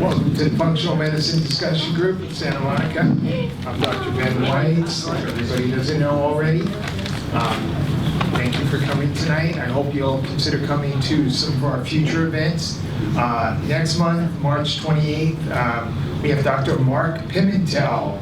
Welcome to the Functional Medicine Discussion Group in Santa Monica. I'm Dr. Ben Weitz, if everybody doesn't know already. Thank you for coming tonight. I hope you'll consider coming to some of our future events. Next month, March 28th, we have Dr. Mark Pimentel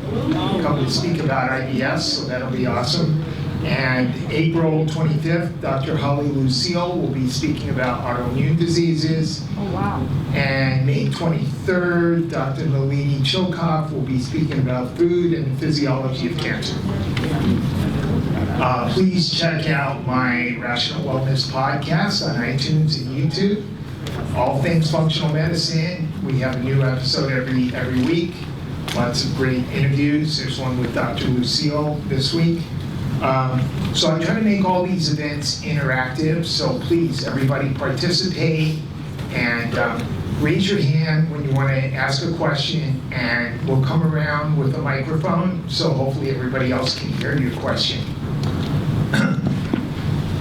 come to speak about IBS, so that'll be awesome. And April 25th, Dr. Holly Lucille will be speaking about autoimmune diseases. Oh, wow. And May 23rd, Dr. Nalini Chilkoff will be speaking about food and the physiology of cancer. Please check out my Rational Wellness podcast on iTunes and YouTube. All things functional medicine. We have a new episode every week. Lots of great interviews. There's one with Dr. Lucille this week. So I try to make all these events interactive, so please, everybody participate and raise your hand when you want to ask a question, and we'll come around with a microphone, so hopefully everybody else can hear your question.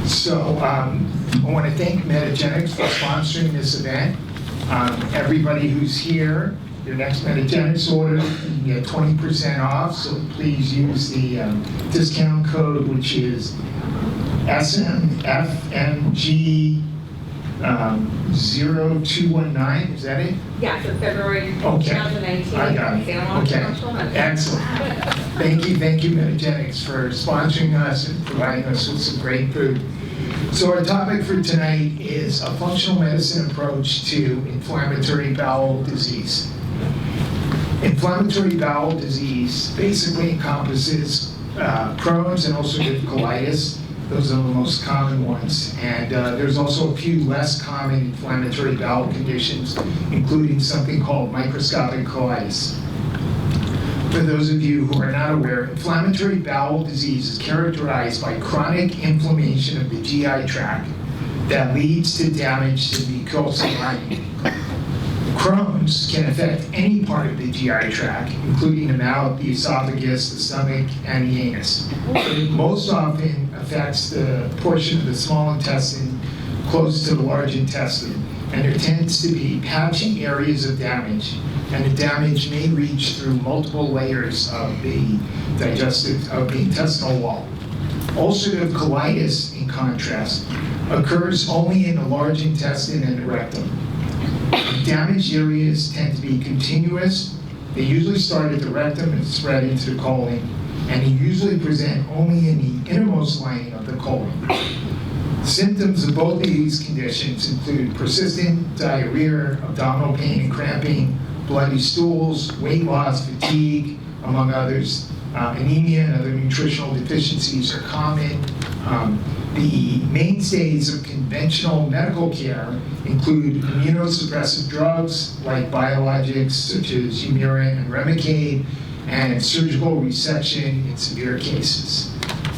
So I want to thank Metagenics for sponsoring this event. Everybody who's here, your next Metagenics order, you can get 20% off, so please use the discount code, which is SMFMG 0219, is that it? Yeah, so February Okay. 2019. I got it. Okay, excellent. Thank you, Metagenics, for sponsoring us and providing us with some great food. So our topic for tonight is a functional medicine approach to inflammatory bowel disease. Inflammatory bowel disease basically encompasses Crohn's and ulcerative colitis. Those are the most common ones. And there's also a few less common inflammatory bowel conditions, including something called microscopic colitis. For those of you who are not aware, inflammatory bowel disease is characterized by chronic inflammation of the GI tract that leads to damage to the mucosal lining. Crohn's can affect any part of the GI tract, including the mouth, the esophagus, the stomach, and the anus. It most often affects the portion of the small intestine close to the large intestine, and there tends to be patchy areas of damage, and the damage may reach through multiple layers of the intestinal wall. Ulcerative colitis, in contrast, occurs only in the large intestine and the rectum. Damaged areas tend to be continuous. They usually start at the rectum and spread into the colon, and they usually present only in the innermost lining of the colon. Symptoms of both of these conditions include persistent diarrhea, abdominal pain and cramping, bloody stools, weight loss, fatigue, among others. Anemia and other nutritional deficiencies are common. The mainstays of conventional medical care include immunosuppressive drugs like biologics such as Humira and Remicade, and surgical resection in severe cases.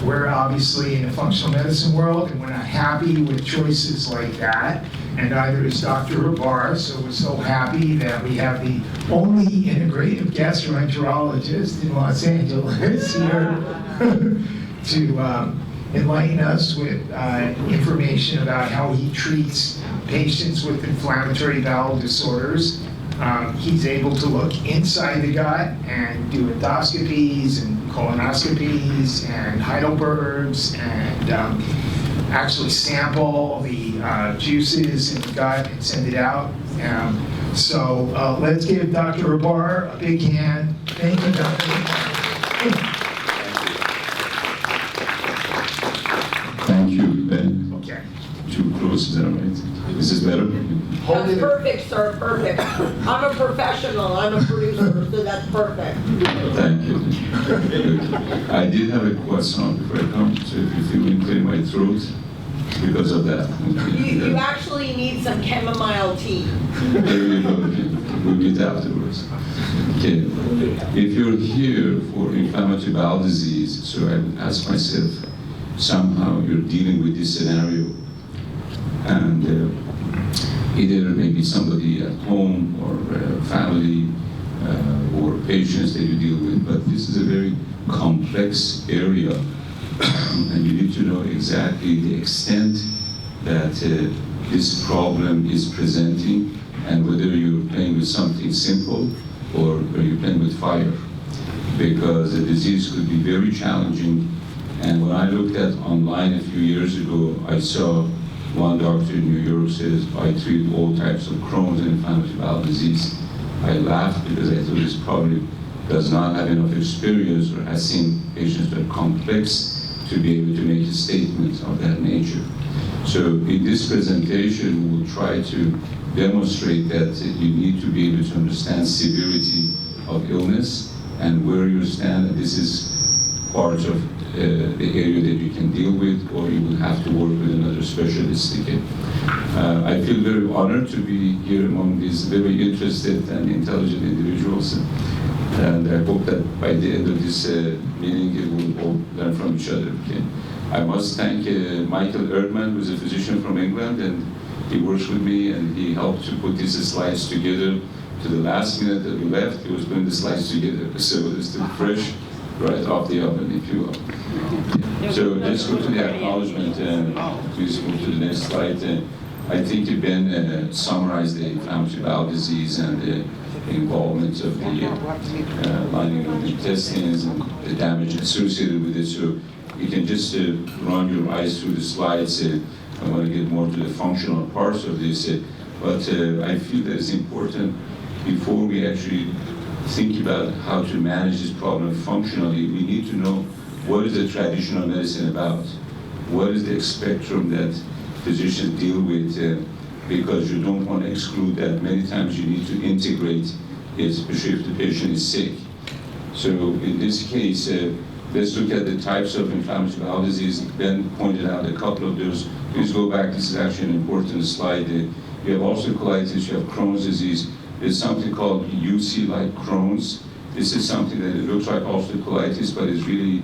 We're obviously in a functional medicine world, and we're not happy with choices like that, and neither is Dr. Rahbar, so we're so happy that we have the only integrative gastroenterologist in Los Angeles here to enlighten us with information about how he treats patients with inflammatory bowel disorders. He's able to look inside the gut and do endoscopies and colonoscopies and Heidelbergs and actually sample the juices in the gut and send it out. So let's give Dr. Rahbar a big hand. Thank you, Dr. Rahbar. Thank you, Ben. Okay. Too close, is that right? Is this better? Hold That's it. perfect, sir, perfect. I'm a professional, I'm a producer, so that's perfect. Thank you. I did have a question before I come, so if you feel me clear my throat because of that. You actually need some chamomile tea. There you go. We'll meet afterwards. Okay. If you're here for inflammatory bowel disease, so I would ask myself, somehow you're dealing with this scenario, and either maybe somebody at home or family or patients that you deal with, but this is a very complex area, and you need to know exactly the extent that this problem is presenting, and whether you're playing with something simple or you're playing with fire, because the disease could be very challenging. And when I looked at online a few years ago, I saw one doctor in New York says, I treat all types of Crohn's and inflammatory bowel disease. I laughed because I thought this probably does not have enough experience or has seen patients that are complex to be able to make a statement of that nature. So in this presentation, we'll try to demonstrate that you need to be able to understand severity of illness and where you stand. This is part of the area that you can deal with, or you will have to work with another specialist again. I feel very honored to be here among these very interested and intelligent individuals, and I hope that by the end of this meeting, we will all learn from each other again. I must thank Michael Erdman, who's a physician from England, and he works with me, and he helped to put these slides together. To the last minute that we left, he was putting the slides together, so it's still fresh, right off the oven, if you will. So let's go to the acknowledgement, and please move to the next slide. I think Ben summarized the inflammatory bowel disease and the involvement of the lining of the intestines and the damage associated with it. So you can just run your eyes through the slides. I want to get more to the functional parts of this, but I feel that it's important before we actually think about how to manage this problem functionally, we need to know what is the traditional medicine about, what is the spectrum that physicians deal with, because you don't want to exclude that. Many times you need to integrate, especially if the patient is sick. So in this case, let's look at the types of inflammatory bowel disease. Ben pointed out a couple of those. Please go back, this is actually an important slide. You have ulcerative colitis, you have Crohn's disease. There's something called UC-like Crohn's. This is something that it looks like ulcerative colitis, but it's really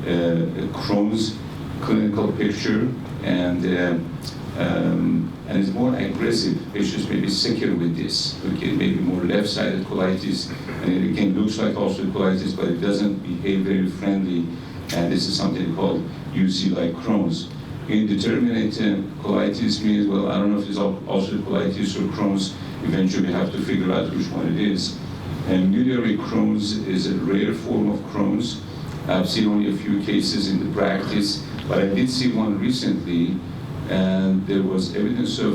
a Crohn's clinical picture, and it's more aggressive. Patients may be sicker with this. Okay, maybe more left-sided colitis, and it again looks like ulcerative colitis, but it doesn't behave very friendly. And this is something called UC-like Crohn's. Indeterminate colitis means, well, I don't know if it's ulcerative colitis or Crohn's. Eventually we have to figure out which one it is. And biliary Crohn's is a rare form of Crohn's. I've seen only a few cases in the practice, but I did see one recently, and there was evidence of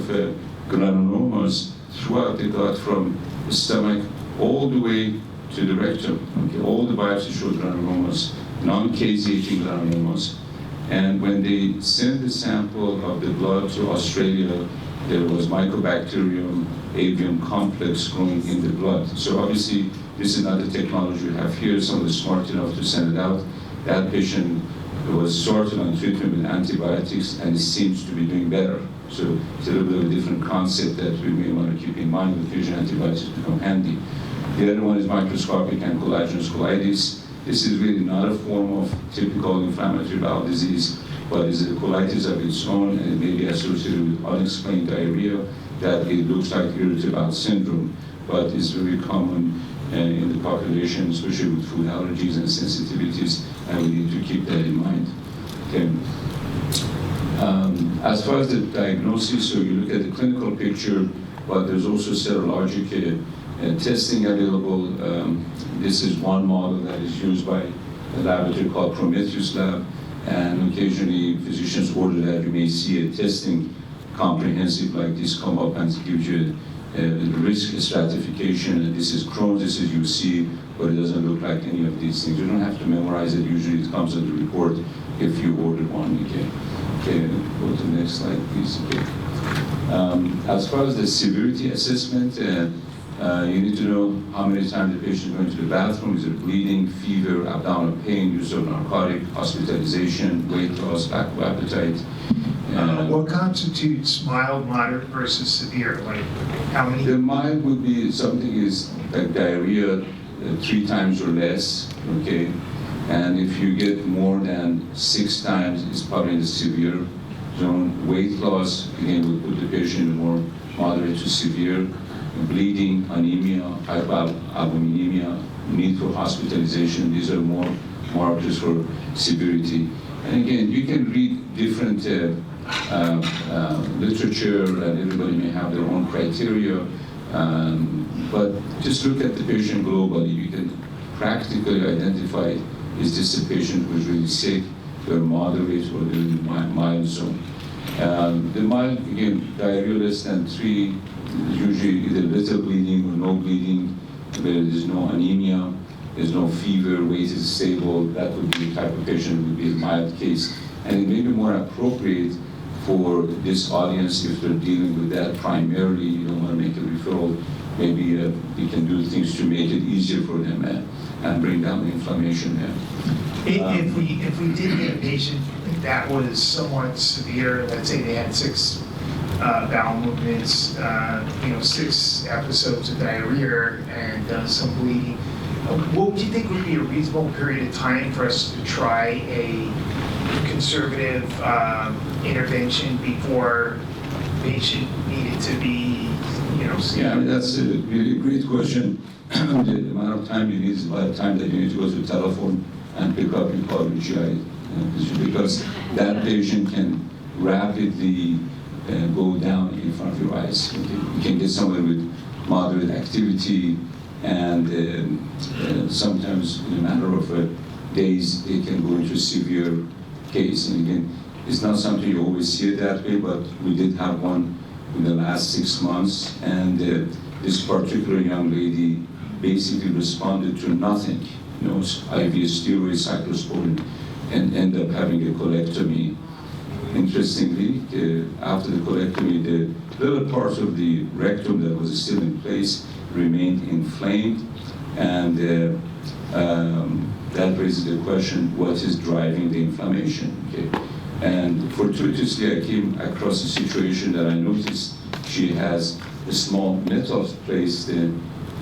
granulomas throughout the gut from the stomach all the way to the rectum. Okay, all the biopsies showed granulomas, non-caseating granulomas. And when they sent the sample of the blood to Australia, there was Mycobacterium avium complex growing in the blood. So obviously, this is not the technology we have here. Someone was smart enough to send it out. That patient was started on treatment with antibiotics, and it seems to be doing better. So it's a little bit of a different concept that we may want to keep in mind when fusion antibiotics become handy. The other one is microscopic ankylosing colitis. This is really not a form of typical inflammatory bowel disease, but is a colitis of its own, and it may be associated with unexplained diarrhea that it looks like irritable bowel syndrome, but it's very common in the population, especially with food allergies and sensitivities, and we need to keep that in mind. Okay. As far as the diagnosis, so you look at the clinical picture, but there's also serologic testing available. This is one model that is used by a laboratory called Prometheus Lab, and occasionally physicians order that. You may see a testing comprehensive like this come up and gives you a risk stratification. And this is Crohn's, this is UC, but it doesn't look like any of these things. You don't have to memorize it. Usually it comes in the report if you order one. Okay, go to the next slide, please. Okay. As far as the severity assessment, you need to know how many times the patient is going to the bathroom. Is it bleeding, fever, abdominal pain, use of narcotic, hospitalization, weight loss, lack of appetite. What constitutes mild, moderate versus severe? Like how many? The mild would be something is like diarrhea 3 times or less, okay? And if you get more than 6 times, it's probably in the severe zone. Weight loss, again, will put the patient in more moderate to severe. Bleeding, anemia, hypoalbuminemia, need for hospitalization, these are more markers for severity. And again, you can read different literature, and everybody may have their own criteria, but just look at the patient globally. You can practically identify, is this a patient who's really sick, they're moderate, or they're in the mild zone. The mild, again, diarrhea less than 3, usually either little bleeding or no bleeding, where there's no anemia, there's no fever, weight is stable. That would be the type of patient who would be a mild case. And it may be more appropriate for this audience if they're dealing with that primarily. You don't want to make a referral. Maybe you can do things to make it easier for them and bring down the inflammation there. If we did get a patient that was somewhat severe, let's say they had 6 bowel movements, 6 episodes of diarrhea and some bleeding, what would you think would be a reasonable period of time for us to try a conservative intervention before the patient needed to be, seen? Yeah, I mean, that's a really great question. The amount of time you need is about the time that you need to go to the telephone and pick up your call with GI, because that patient can rapidly go down in front of your eyes. Okay? You can get someone with moderate activity, and sometimes in a matter of days, they can go into a severe case. And again, it's not something you always see it that way, but we did have one in the last 6 months, and this particular young lady basically responded to nothing, IV steroid, cyclosporin, and ended up having a colectomy. Interestingly, after the colectomy, the little part of the rectum that was still in place remained inflamed, and that raises the question, what is driving the inflammation? Okay? And fortuitously, I came across a situation that I noticed she has a small metal placed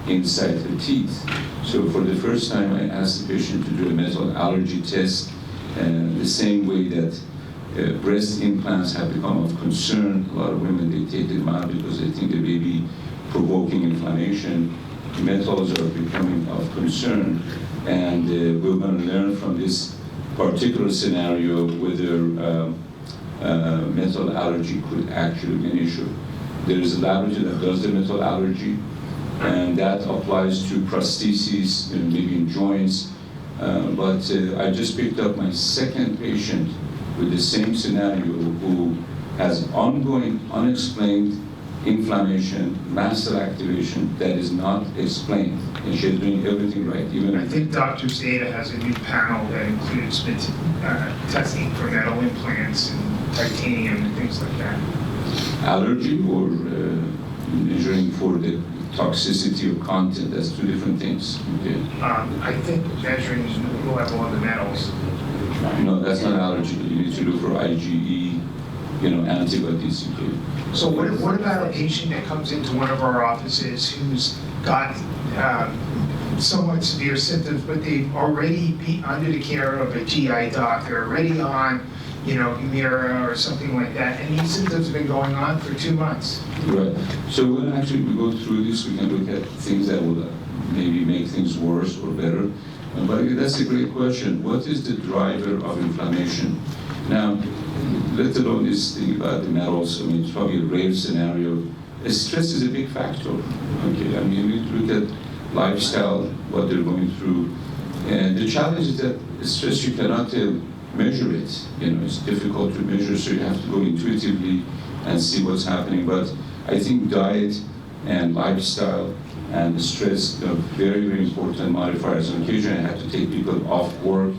inside her teeth. So for the first time, I asked the patient to do a metal allergy test, the same way that breast implants have become of concern. A lot of women, they take them out because they think they may be provoking inflammation. Metals are becoming of concern, and we're going to learn from this particular scenario whether metal allergy could actually be an issue. There is a laboratory that does the metal allergy, and that applies to prostheses, maybe in joints. But I just picked up my second patient with the same scenario who has ongoing, unexplained inflammation, mast cell activation that is not explained, and she's doing everything right. Even I think Dr. Zeta has a new panel that includes testing for metal implants and titanium and things like that. allergy or measuring for the toxicity of content. That's 2 different things. Okay. I think measuring the level of the metals. No, that's not allergy. You need to look for IgE, antibodies. Okay. So what about a patient that comes into one of our offices who's got somewhat severe symptoms, but they've already been under the care of a GI doc, they're already on, Humira or something like that, and these symptoms have been going on for 2 months. Right. So when actually we go through this, we can look at things that will maybe make things worse or better. But that's a great question. What is the driver of inflammation? Now, let alone this thing about the metals, it's probably a rare scenario. Stress is a big factor. Okay, we need to look at lifestyle, what they're going through. And the challenge is that stress, you cannot measure it. It's difficult to measure, so you have to go intuitively and see what's happening. But I think diet and lifestyle and stress are very, very important modifiers. On occasion, I have to take people off work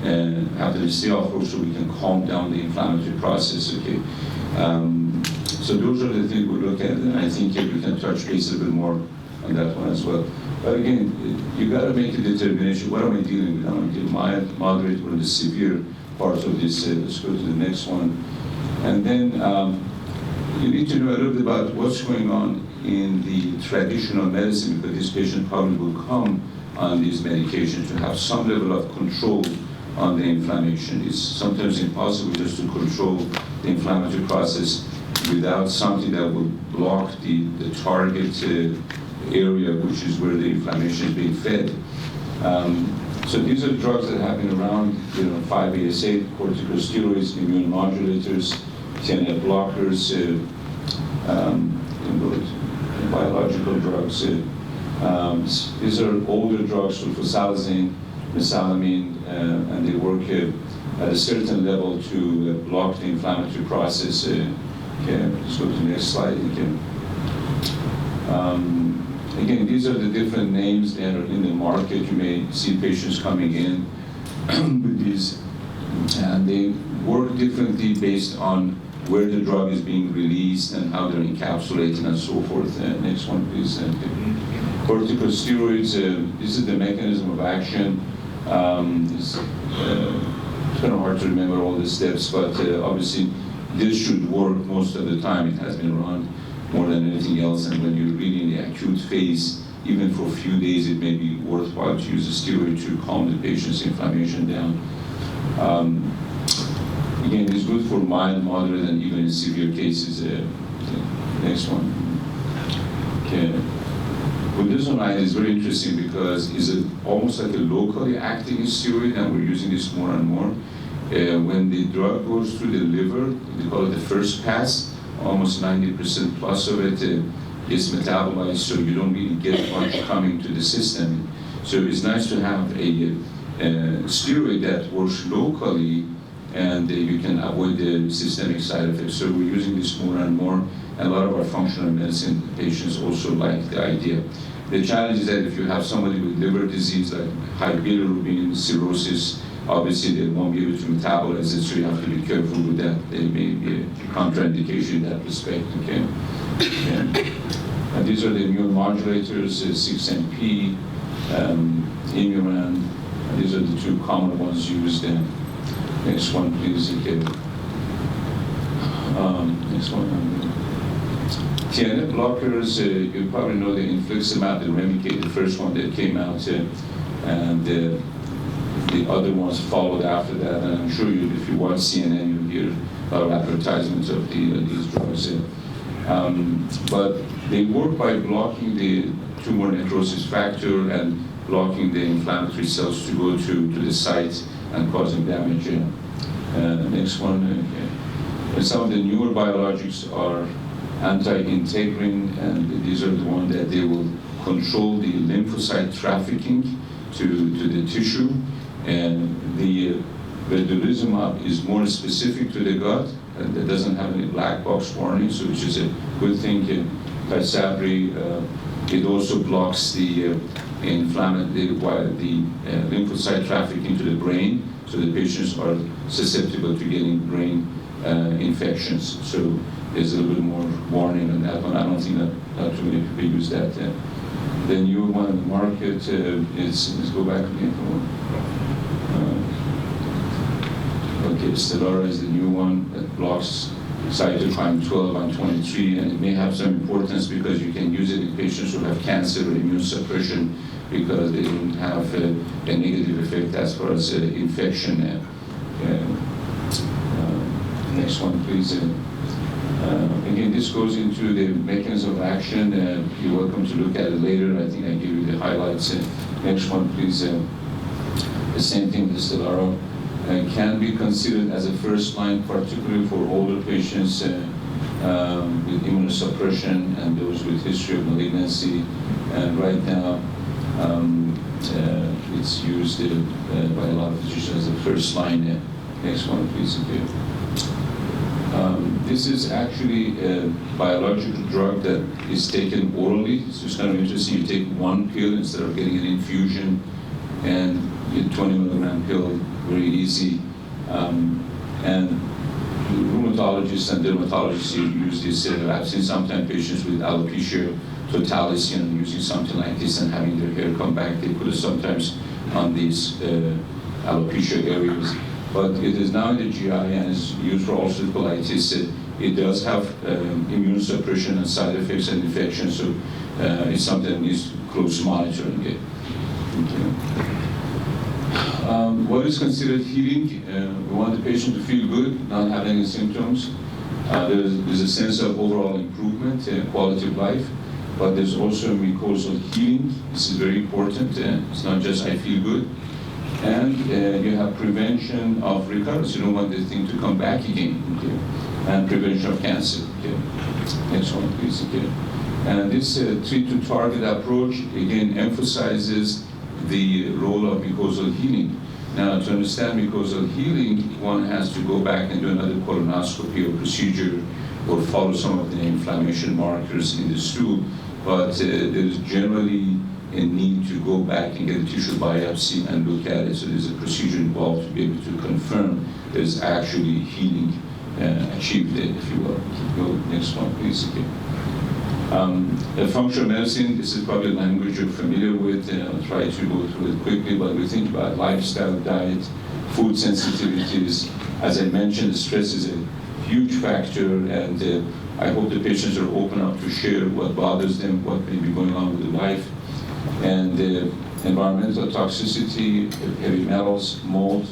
and have them stay off work so we can calm down the inflammatory process. Okay. So those are the things we look at, and I think we can touch base a little bit more on that one as well. But again, you got to make a determination. What am I dealing with? Am I dealing mild, moderate, or the severe parts of this? Let's go to the next one. And then you need to know a little bit about what's going on in the traditional medicine, because this patient probably will come on these medications to have some level of control on the inflammation. It's sometimes impossible just to control the inflammatory process without something that will block the target area, which is where the inflammation is being fed. So these are drugs that have been around, 5-ASA, corticosteroids, immune modulators, TNF blockers, biological drugs. These are older drugs, sulfasalazine, mesalamine, and they work at a certain level to block the inflammatory process. Okay, let's go to the next slide. Again, these are the different names that are in the market. You may see patients coming in with these, and they work differently based on where the drug is being released and how they're encapsulated and so forth. Next one, please. Corticosteroids, this is the mechanism of action. It's kind of hard to remember all the steps, but obviously this should work most of the time. It has been around more than anything else, and when you're really in the acute phase, even for a few days, it may be worthwhile to use a steroid to calm the patient's inflammation down. Again, it's good for mild, moderate, and even in severe cases. Next one. Okay. Budesonide is very interesting because it's almost like a locally acting steroid, and we're using this more and more. When the drug goes through the liver, they call it the first pass, almost 90% plus of it is metabolized, so you don't really get much coming to the system. So it's nice to have a steroid that works locally, and you can avoid the systemic side effects. So we're using this more and more, and a lot of our functional medicine patients also like the idea. The challenge is that if you have somebody with liver disease like high bilirubin, cirrhosis, obviously they won't be able to metabolize it, so you have to be careful with that. There may be a contraindication in that respect, okay? And these are the immune modulators, 6-MP, Imuran, and these are the two common ones used. Next one, please, okay. Next one. TNF blockers, you probably know the infliximab, the Remicade, the first one that came out, and the other ones followed after that, and I'm sure if you watch CNN, you'll hear a lot of advertisements of these drugs. But they work by blocking the tumor necrosis factor and blocking the inflammatory cells to go to the site and causing damage. Next one. Okay. And some of the newer biologics are anti-integrin, and these are the ones that they will control the lymphocyte trafficking to the tissue. And the vedolizumab is more specific to the gut, and it doesn't have any black box warning, so which is a good thing. Tysabri, it also blocks the lymphocyte trafficking to the brain, so the patients are susceptible to getting brain infections. So there's a little bit more warning on that one. I don't think that not too many people use that. The new one on the market is, let's go back again for one. Okay, Stelara is the new one that blocks cytokine 12 and 23, and it may have some importance because you can use it in patients who have cancer or immune suppression because they don't have a negative effect as far as infection. Next one, please. Again, this goes into the mechanism of action. You're welcome to look at it later. I think I gave you the highlights. Next one, please. The same thing with Stelara. Can be considered as a first line, particularly for older patients with immunosuppression and those with history of malignancy. And right now, it's used by a lot of physicians as a first line. Next one, please. Okay. This is actually a biological drug that is taken orally. So it's kind of interesting. You take one pill instead of getting an infusion, and get 20 milligram pill, very easy. And rheumatologists and dermatologists use this. I've seen sometimes patients with alopecia totalis, using something like this and having their hair come back. They put it sometimes on these alopecia areas. But it is now in the GI and is used for ulcerative colitis. It does have immune suppression and side effects and infections, so it's something that needs close monitoring. Okay. What is considered healing? We want the patient to feel good, not have any symptoms. There's a sense of overall improvement, quality of life, but there's also mucosal healing. This is very important. It's not just I feel good. And you have prevention of recurrence. You don't want the thing to come back again. Okay? And prevention of cancer. Okay? Next one, please. Okay? And this treat-to-target approach, again, emphasizes the role of mucosal healing. Now, to understand mucosal healing, one has to go back and do another colonoscopy or procedure or follow some of the inflammation markers in the stool. But there is generally a need to go back and get a tissue biopsy and look at it. So there's a procedure involved to be able to confirm there's actually healing achieved, if you will. Go next one, please. Okay. Functional medicine, this is probably a language you're familiar with, and I'll try to go through it quickly, but we think about lifestyle, diet, food sensitivities. As I mentioned, stress is a huge factor, and I hope the patients are open up to share what bothers them, what may be going on with their life. And environmental toxicity, heavy metals, mold,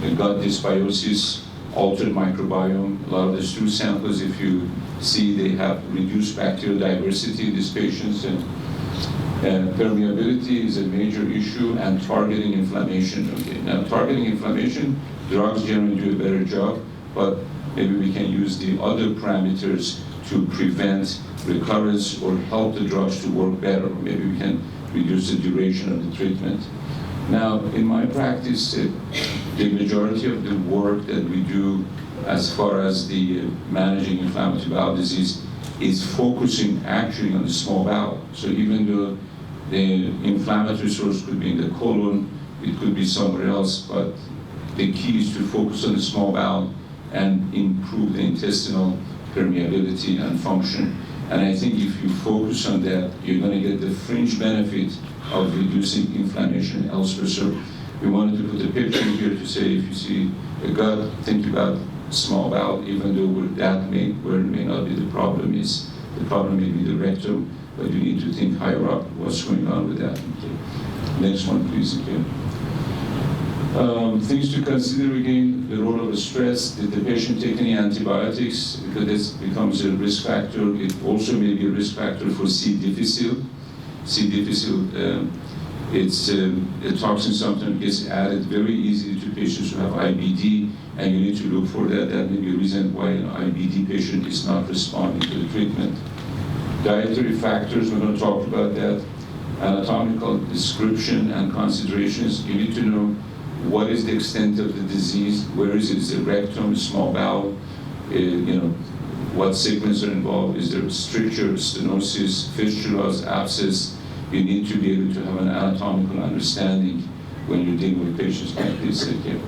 gut dysbiosis, altered microbiome. A lot of the stool samples, if you see, they have reduced bacterial diversity in these patients. And permeability is a major issue, and targeting inflammation. Okay, now targeting inflammation, drugs generally do a better job, but maybe we can use the other parameters to prevent recurrence or help the drugs to work better. Maybe we can reduce the duration of the treatment. Now, in my practice, the majority of the work that we do as far as the managing inflammatory bowel disease is focusing actually on the small bowel. So even though the inflammatory source could be in the colon, it could be somewhere else, but the key is to focus on the small bowel and improve the intestinal permeability and function. And I think if you focus on that, you're going to get the fringe benefit of reducing inflammation elsewhere. So we wanted to put a picture in here to say, if you see a gut, think about small bowel, even though where it may not be the problem is. The problem may be the rectum, but you need to think higher up what's going on with that. Okay. Next one, please. Okay. Things to consider again, the role of stress. Did the patient take any antibiotics? Because this becomes a risk factor. It also may be a risk factor for C. difficile. C. difficile, it's a toxin sometimes gets added very easily to patients who have IBD, and you need to look for that. That may be a reason why an IBD patient is not responding to the treatment. Dietary factors, we're going to talk about that. Anatomical description and considerations. You need to know what is the extent of the disease, where is it? Is it rectum, small bowel? What segments are involved? Is there stricture, stenosis, fistulas, abscess? You need to be able to have an anatomical understanding when you're dealing with patients like this. Okay.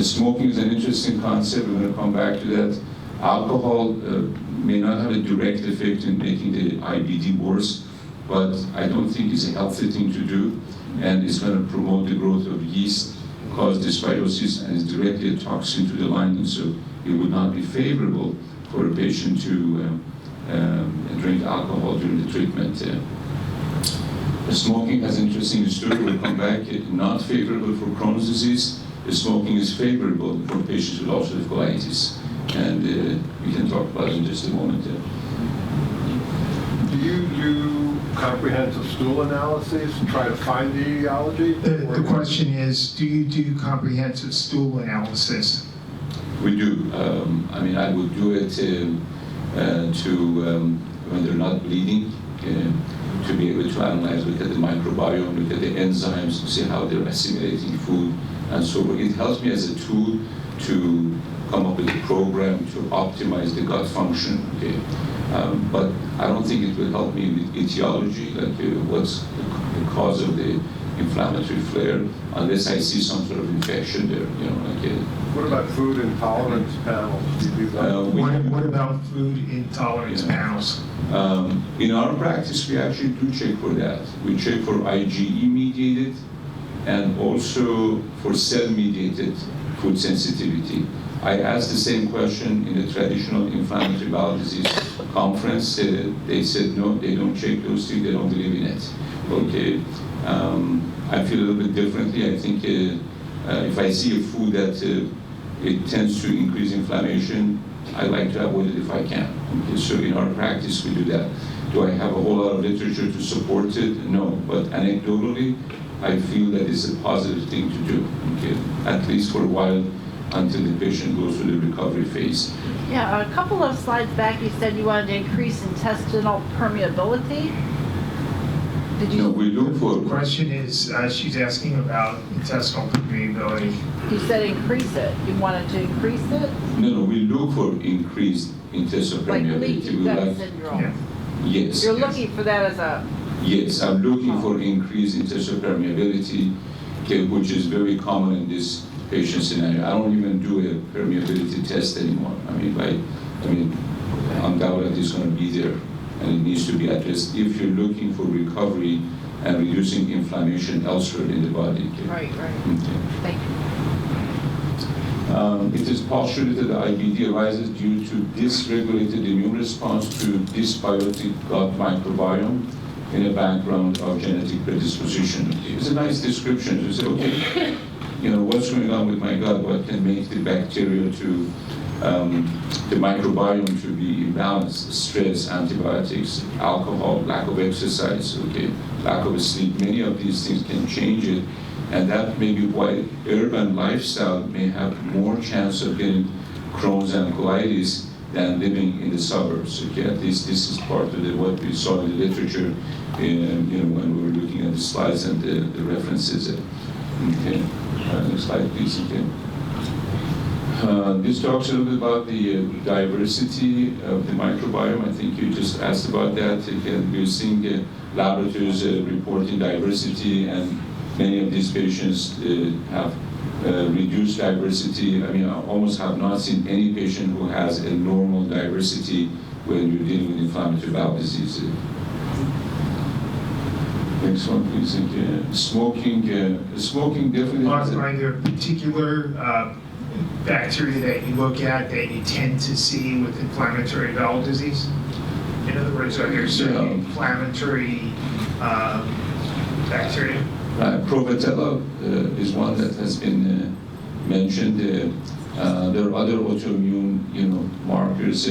Smoking is an interesting concept. We're going to come back to that. Alcohol may not have a direct effect in making the IBD worse, but I don't think it's a healthy thing to do, and it's going to promote the growth of yeast, cause dysbiosis, and is directly a toxin to the lining, so it would not be favorable for a patient to drink alcohol during the treatment. Smoking has an interesting story. We'll come back. Not favorable for Crohn's disease. Smoking is favorable for patients with ulcerative colitis, and we can talk about it in just a moment. Do you do comprehensive stool analyses to try to find the etiology? The question is, do you do comprehensive stool analysis? We do. I would do it when they're not bleeding, to be able to analyze, look at the microbiome, look at the enzymes, see how they're assimilating food, and so forth. It helps me as a tool to come up with a program to optimize the gut function. Okay. But I don't think it will help me with etiology, like what's the cause of the inflammatory flare, unless I see some sort of infection there. What about food intolerance panels? Do you do that? What about food intolerance panels? In our practice, we actually do check for that. We check for IgE mediated and also for cell-mediated food sensitivity. I asked the same question in the traditional inflammatory bowel disease conference. They said no, they don't check those things, they don't believe in it. Okay. I feel a little bit differently. I think if I see a food that it tends to increase inflammation, I like to avoid it if I can. Okay, so in our practice, we do that. Do I have a whole lot of literature to support it? No, but anecdotally, I feel that it's a positive thing to do, okay? At least for a while, until the patient goes through the recovery phase. Yeah, a couple of slides back, you said you wanted to increase intestinal permeability. Did No, you? we look The for, question is, she's asking about intestinal permeability. You said increase it. You wanted to increase it, no, we look for increased intestinal like permeability. leaky We gut like, syndrome. Yeah. yes. You're yes. looking for that as a. Yes, I'm looking for increased intestinal permeability, okay, which is very common in this patient scenario. I don't even do a permeability test anymore. Undoubtedly it's going to be there, and it needs to be addressed if you're looking for recovery and reducing inflammation elsewhere in the body. Okay? Right. Okay. Thank you. It is postulated that IBD arises due to dysregulated immune response to dysbiotic gut microbiome in a background of genetic predisposition. It's a nice description to say, okay, what's going on with my gut? What can make the bacteria to, the microbiome to be imbalanced? Stress, antibiotics, alcohol, lack of exercise, okay, lack of sleep. Many of these things can change it. And that may be why urban lifestyle may have more chance of getting Crohn's and colitis than living in the suburbs. Okay, at least this is part of what we saw in the literature, when we were looking at the slides and the references. Okay, next slide, please. Okay. This talks a little bit about the diversity of the microbiome. I think you just asked about that. Again, we're seeing laboratories reporting diversity, and many of these patients have reduced diversity. I almost have not seen any patient who has a normal diversity when you're dealing with inflammatory bowel disease. Next one, please. Smoking definitely has Are there particular bacteria that you look at that you tend to see with inflammatory bowel disease? In other words, are there certain inflammatory bacteria? Provatella is one that has been mentioned. There are other autoimmune, markers.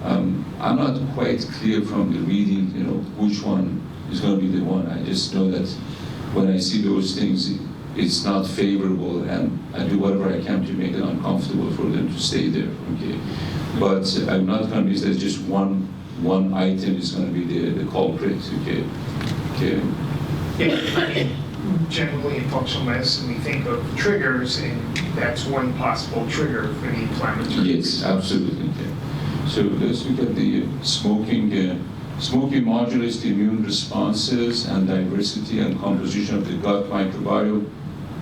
I'm not quite clear from the reading, which one is going to be the one. I just know that when I see those things, it's not favorable, and I do whatever I can to make it uncomfortable for them to stay there. Okay, but I'm not convinced that just one item is going to be the culprit. Okay. Yeah, generally in functional medicine, we think of triggers, and that's one possible trigger for the inflammatory. Yes, absolutely. Okay. So let's look at the smoking. Smoking modulates the immune responses and diversity and composition of the gut microbiome,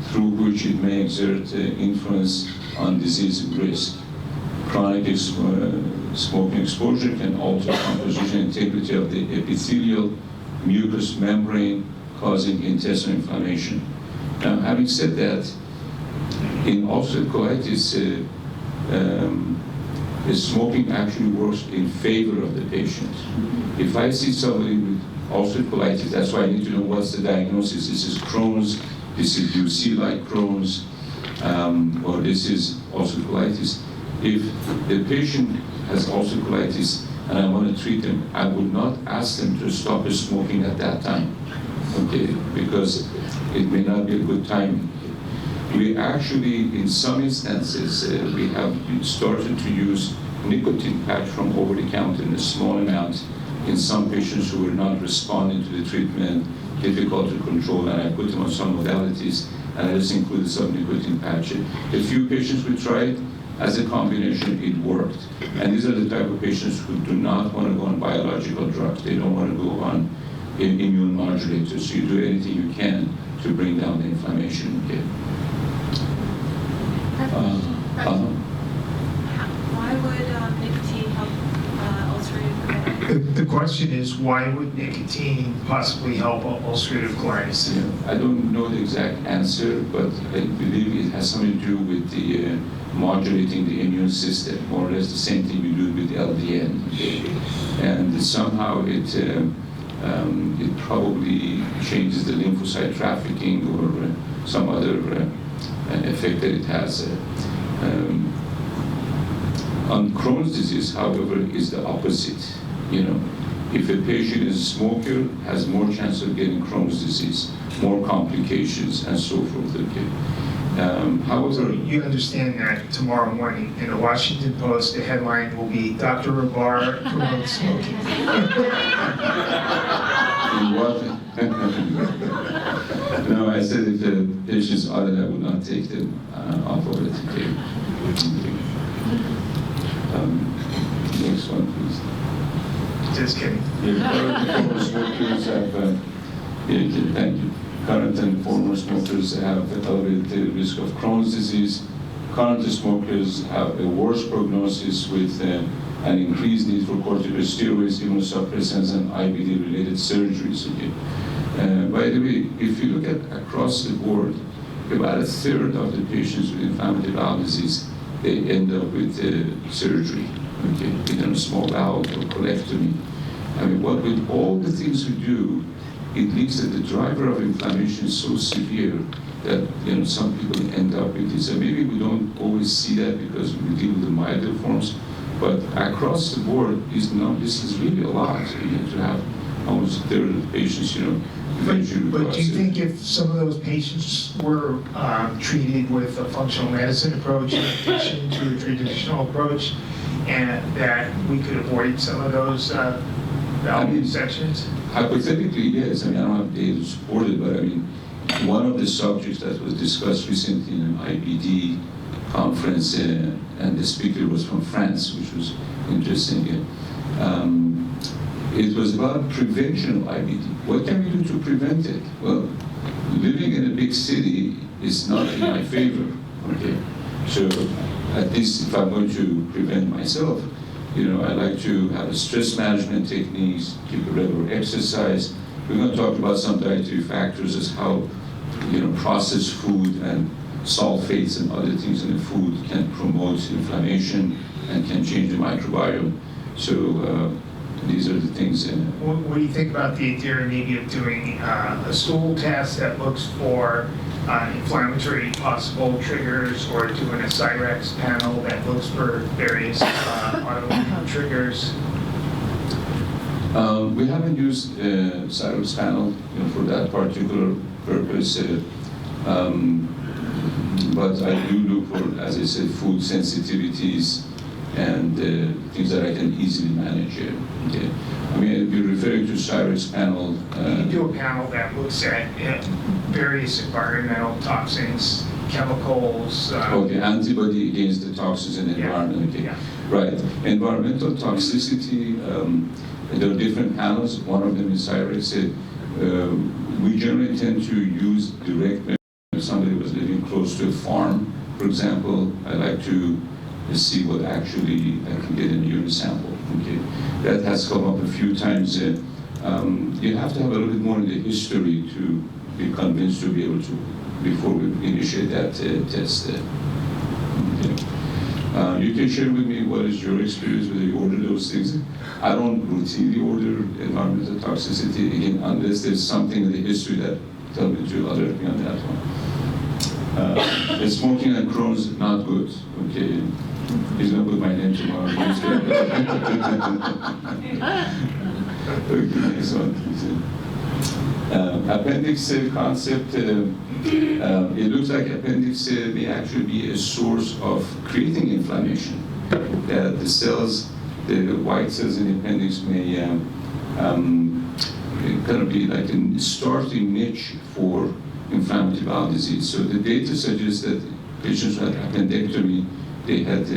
through which it may exert influence on disease risk. Chronic smoking exposure can alter composition and integrity of the epithelial mucous membrane, causing intestinal inflammation. Now, having said that, in ulcerative colitis, the smoking actually works in favor of the patient. If I see somebody with ulcerative colitis, that's why I need to know what's the diagnosis. This is Crohn's, this is UC-like Crohn's, or this is ulcerative colitis. If the patient has ulcerative colitis and I want to treat them, I would not ask them to stop smoking at that time, okay? Because it may not be a good time. We actually, in some instances, we have started to use nicotine patch from over-the-counter in a small amount in some patients who were not responding to the treatment, difficult to control, and I put them on some modalities, and I just included some nicotine patch. A few patients we tried, as a combination, it worked. And these are the type of patients who do not want to go on biological drugs. They don't want to go on immune modulators. So you do anything you can to bring down the inflammation. Okay. Why would nicotine help ulcerative colitis? The question is, why would nicotine possibly help ulcerative colitis? Yeah, I don't know the exact answer, but I believe it has something to do with the modulating the immune system, more or less the same thing we do with LDN. Okay? And somehow it probably changes the lymphocyte trafficking or some other effect that it has. On Crohn's disease, however, is the opposite. If a patient is a smoker, has more chance of getting Crohn's disease, more complications, and so forth. Okay. However, You understand that tomorrow morning in the Washington Post, the headline will be Dr. Rahbar promotes smoking. what? No, I said if the patient's audit, I would not take them off of it. Okay. Next one, please. Just kidding. Current and former smokers have, thank you. Current and former smokers have elevated risk of Crohn's disease. Current smokers have a worse prognosis with an increased need for corticosteroids, immunosuppressants, and IBD-related surgeries. Okay. By the way, if you look at across the board, about a third of the patients with inflammatory bowel disease, they end up with surgery. Okay, either small bowel or colectomy. I mean, with all the things we do, it leaves that the driver of inflammation is so severe that some people end up with this. And maybe we don't always see that because we deal with the milder forms, but across the board, this is really a lot. To have almost a third of the patients, eventually. But do you think if some of those patients were treated with a functional medicine approach in addition to a traditional approach, and that we could avoid some of those valve infections? Hypothetically, yes. I mean, I don't have data to support it, but I mean, one of the subjects that was discussed recently in an IBD conference, and the speaker was from France, which was interesting. It was about prevention of IBD. What can we do to prevent it? Well, living in a big city is not in my favor. Okay, so at least if I'm going to prevent myself, I like to have stress management techniques, keep a regular exercise. We're going to talk about some dietary factors as how, processed food and sulfates and other things in the food can promote inflammation and can change the microbiome. So these are the things. What do you think about the idea maybe of doing a stool test that looks for inflammatory possible triggers, or doing a Cyrex panel that looks for various autoimmune triggers? We haven't used Cyrex panel for that particular purpose, but I do look for, as I said, food sensitivities and things that I can easily manage. Okay. I mean, if you're referring to Cyrex panel. You do a panel that looks at various environmental toxins, chemicals. Okay, antibody against the toxins in the environment. Okay. Yeah. Right. Environmental toxicity, there are different panels. One of them is Cyrex. We generally tend to use direct measures. If somebody was living close to a farm, for example, I like to see what actually I can get in a urine sample. Okay, that has come up a few times. You have to have a little bit more in the history to be convinced to be able to, before we initiate that test. Okay. You can share with me what is your experience when you order those things. I don't routinely order environmental toxicity, again, unless there's something in the history that tells me to alert me on that one. Smoking and Crohn's is not good. Okay. He's going to put my name tomorrow. Okay, next one. Appendix concept. It looks like appendix may actually be a source of creating inflammation. That the cells, the white cells in the appendix may kind of be like a starting niche for inflammatory bowel disease. So the data suggests that patients who had appendectomy, they had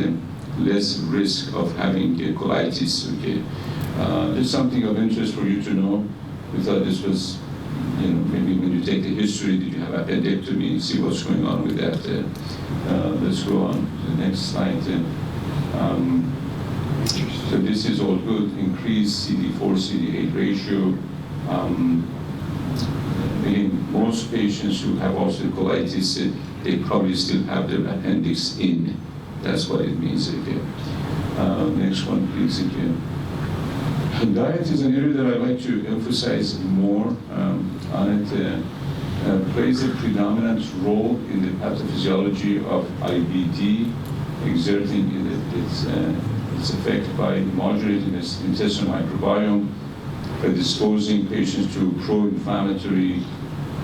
less risk of having colitis. Okay, there's something of interest for you to know. We thought this was, maybe when you take the history, did you have appendectomy, see what's going on with that. Let's go on to the next slide. So this is all good. Increased CD4, CD8 ratio. Again, most patients who have ulcerative colitis, they probably still have their appendix in. That's what it means again. Next one, please, again. Diet is an area that I like to emphasize more on it. Plays a predominant role in the pathophysiology of IBD, exerting its effect by modulating the intestinal microbiome, predisposing patients to pro-inflammatory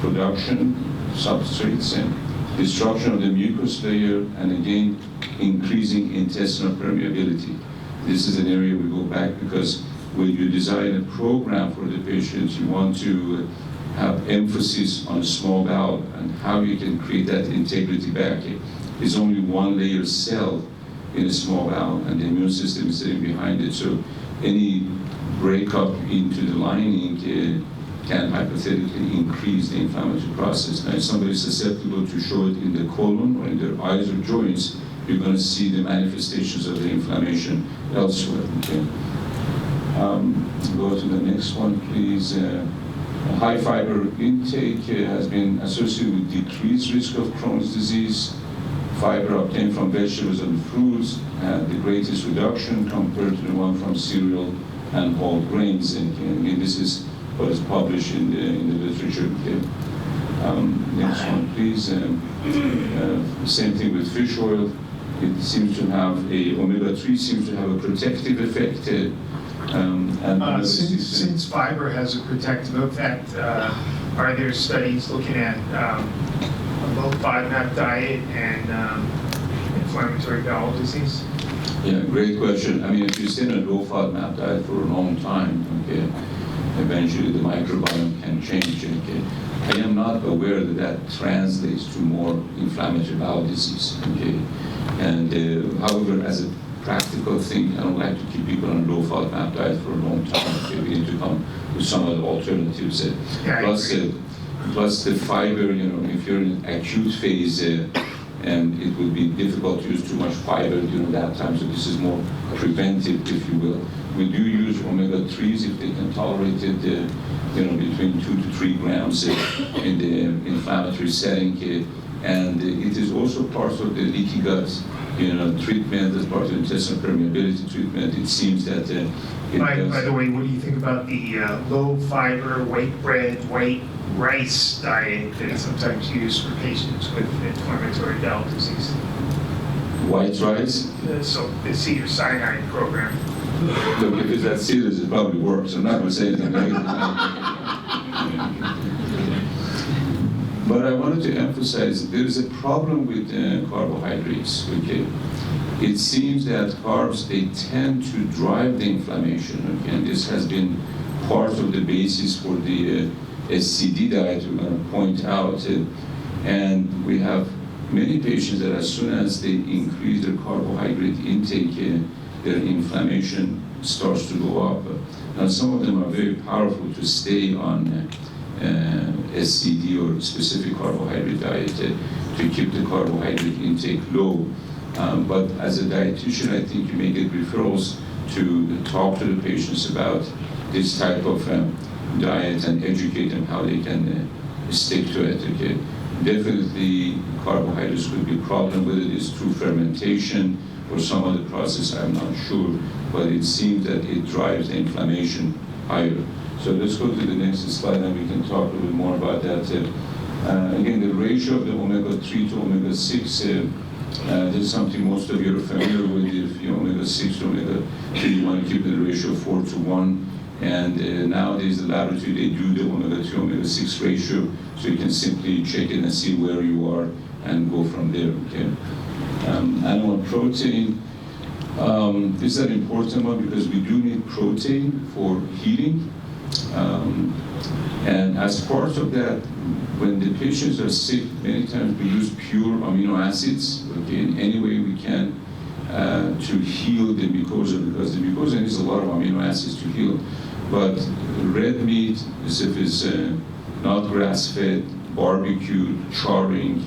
production, substrates, and destruction of the mucous layer, and again, increasing intestinal permeability. This is an area we go back because when you design a program for the patients, you want to have emphasis on small bowel and how you can create that integrity back. It's only one layer cell in a small bowel, and the immune system is sitting behind it. So any breakup into the lining can hypothetically increase the inflammatory process. Now, if somebody is susceptible to show it in the colon or in their eyes or joints, you're going to see the manifestations of the inflammation elsewhere. Okay? Go to the next one, please. High fiber intake has been associated with decreased risk of Crohn's disease. Fiber obtained from vegetables and fruits had the greatest reduction compared to the one from cereal and whole grains. And again, this is what is published in the literature. Okay. Next one, please. Same thing with fish oil. It seems to have omega-3 seems to have a protective effect. Since fiber has a protective effect, are there studies looking at a low FODMAP diet and inflammatory bowel disease? Yeah, great question. I mean, if you stay on a low FODMAP diet for a long time, okay, eventually the microbiome can change. Okay, I am not aware that that translates to more inflammatory bowel disease. Okay, and however, as a practical thing, I don't like to keep people on a low FODMAP diet for a long time. Okay, we need to come with some other alternatives. Plus the fiber, you know, if you're in acute phase, and it will be difficult to use too much fiber during that time, so this is more preventive, if you will. We do use omega-3s if they can tolerate it, you know, between 2 to 3 grams in the inflammatory setting, and it is also part of the leaky gut, you know, treatment, as part of intestinal permeability treatment. It seems that By the way, what do you think about the low fiber, white bread, white rice diet that is sometimes used for patients with inflammatory bowel disease? White rice? So the Cedar-Sinai program. Look, if it's that serious, it probably works. I'm not going to say anything negative. But I wanted to emphasize there is a problem with carbohydrates. Okay, it seems that carbs, they tend to drive the inflammation. Okay, and this has been part of the basis for the SCD diet we're going to point out. And we have many patients that as soon as they increase their carbohydrate intake, their inflammation starts to go up. Now, some of them are very powerful to stay on SCD or specific carbohydrate diet to keep the carbohydrate intake low. But as a dietitian, I think you may get referrals to talk to the patients about this type of diet and educate them how they can stick to it. Okay? Definitely carbohydrates could be a problem, whether it is through fermentation or some other process, I'm not sure, but it seems that it drives the inflammation higher. So let's go to the next slide and we can talk a little bit more about that. Again, the ratio of the omega-3 to omega-6, this is something most of you are familiar with. If you omega-6 to omega-3, you want to keep the ratio 4 to 1. And nowadays, the laboratory, they do the omega-3, omega-6 ratio, so you can simply check it and see where you are and go from there, okay? Animal protein, this is an important one because we do need protein for healing. And as part of that, when the patients are sick, many times we use pure amino acids, okay, in any way we can to heal the mucosa, because the mucosa needs a lot of amino acids to heal. But red meat, as if it's not grass-fed, barbecued, charring,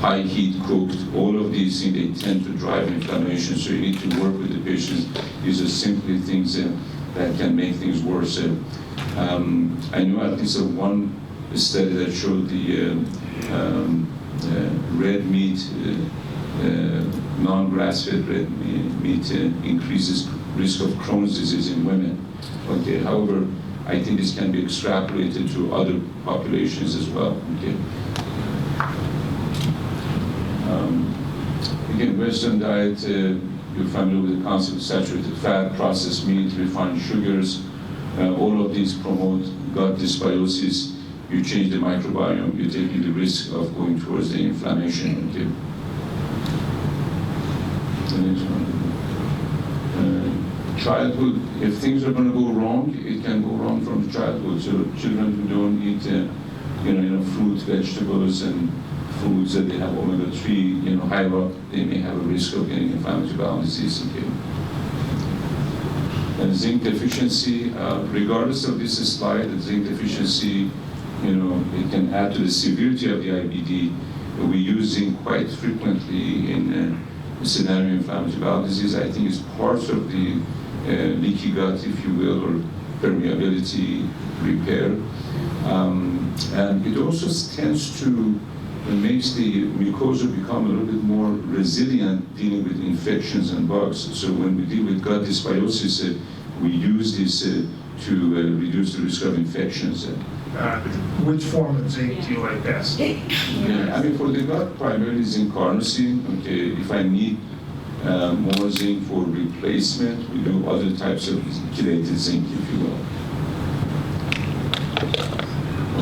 high heat cooked, all of these things, they tend to drive inflammation. So you need to work with the patients. These are simply things that can make things worse. I know at least one study that showed the red meat, non-grass-fed red meat increases risk of Crohn's disease in women. Okay. However, I think this can be extrapolated to other populations as well. Okay. Again, Western diet, you're familiar with the concept of saturated fat, processed meat, refined sugars, All of these promote gut dysbiosis. You change the microbiome, you're taking the risk of going towards the inflammation. Okay. The next one. Childhood, if things are going to go wrong, it can go wrong from the childhood. So children who don't eat, fruit, vegetables, and foods that they have omega-3, high up, they may have a risk of getting inflammatory bowel disease. Okay. And zinc deficiency, regardless of this slide, the zinc deficiency, it can add to the severity of the IBD. We use zinc quite frequently in scenario inflammatory bowel disease. I think it's part of the leaky gut, if you will, or permeability repair. And it also tends to makes the mucosa become a little bit more resilient dealing with infections and bugs. So when we deal with gut dysbiosis, we use this to reduce the risk of infections. Which form of zinc do you like best? Yeah, I mean, for the gut, primarily zinc carnosine. Okay, if I need more zinc for replacement, we do other types of chelated zinc, if you will.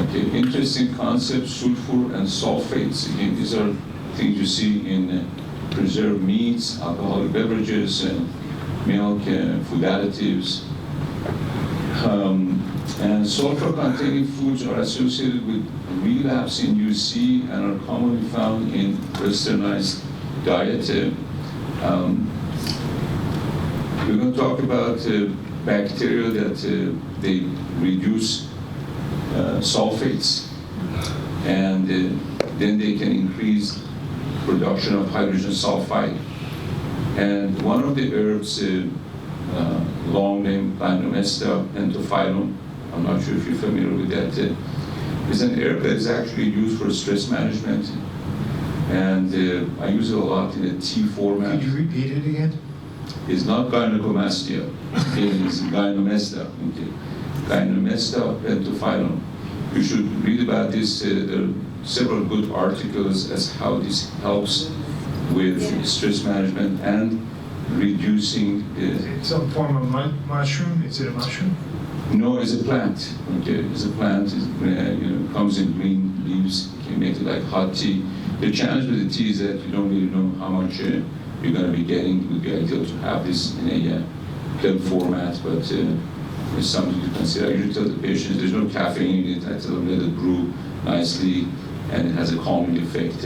Okay, interesting concepts, sulfur and sulfates. Again, these are things you see in preserved meats, alcoholic beverages, milk, food additives. And sulfur-containing foods are associated with relapse in UC and are commonly found in westernized diet. We're going to talk about bacteria that they reduce sulfates, and then they can increase production of hydrogen sulfide. And one of the herbs, long name Glynomesta pentophyllum, I'm not sure if you're familiar with that, is an herb that is actually used for stress management. And I use it a lot in a tea format. Could you repeat it again? It's not gynecomastia, it is Glynomesta. Okay. Glynomesta pentophyllum. You should read about this. There are several good articles as how this helps with stress management and reducing. Is it some form of mushroom? Is it a mushroom? No, it's a plant. Okay, it's a plant. It comes in green leaves. You can make it like hot tea. The challenge with the tea is that you don't really know how much you're going to be getting. It would be ideal to have this in a pill format, but it's something to consider. I usually tell the patients there's no caffeine in it. I tell them let it brew nicely, and it has a calming effect.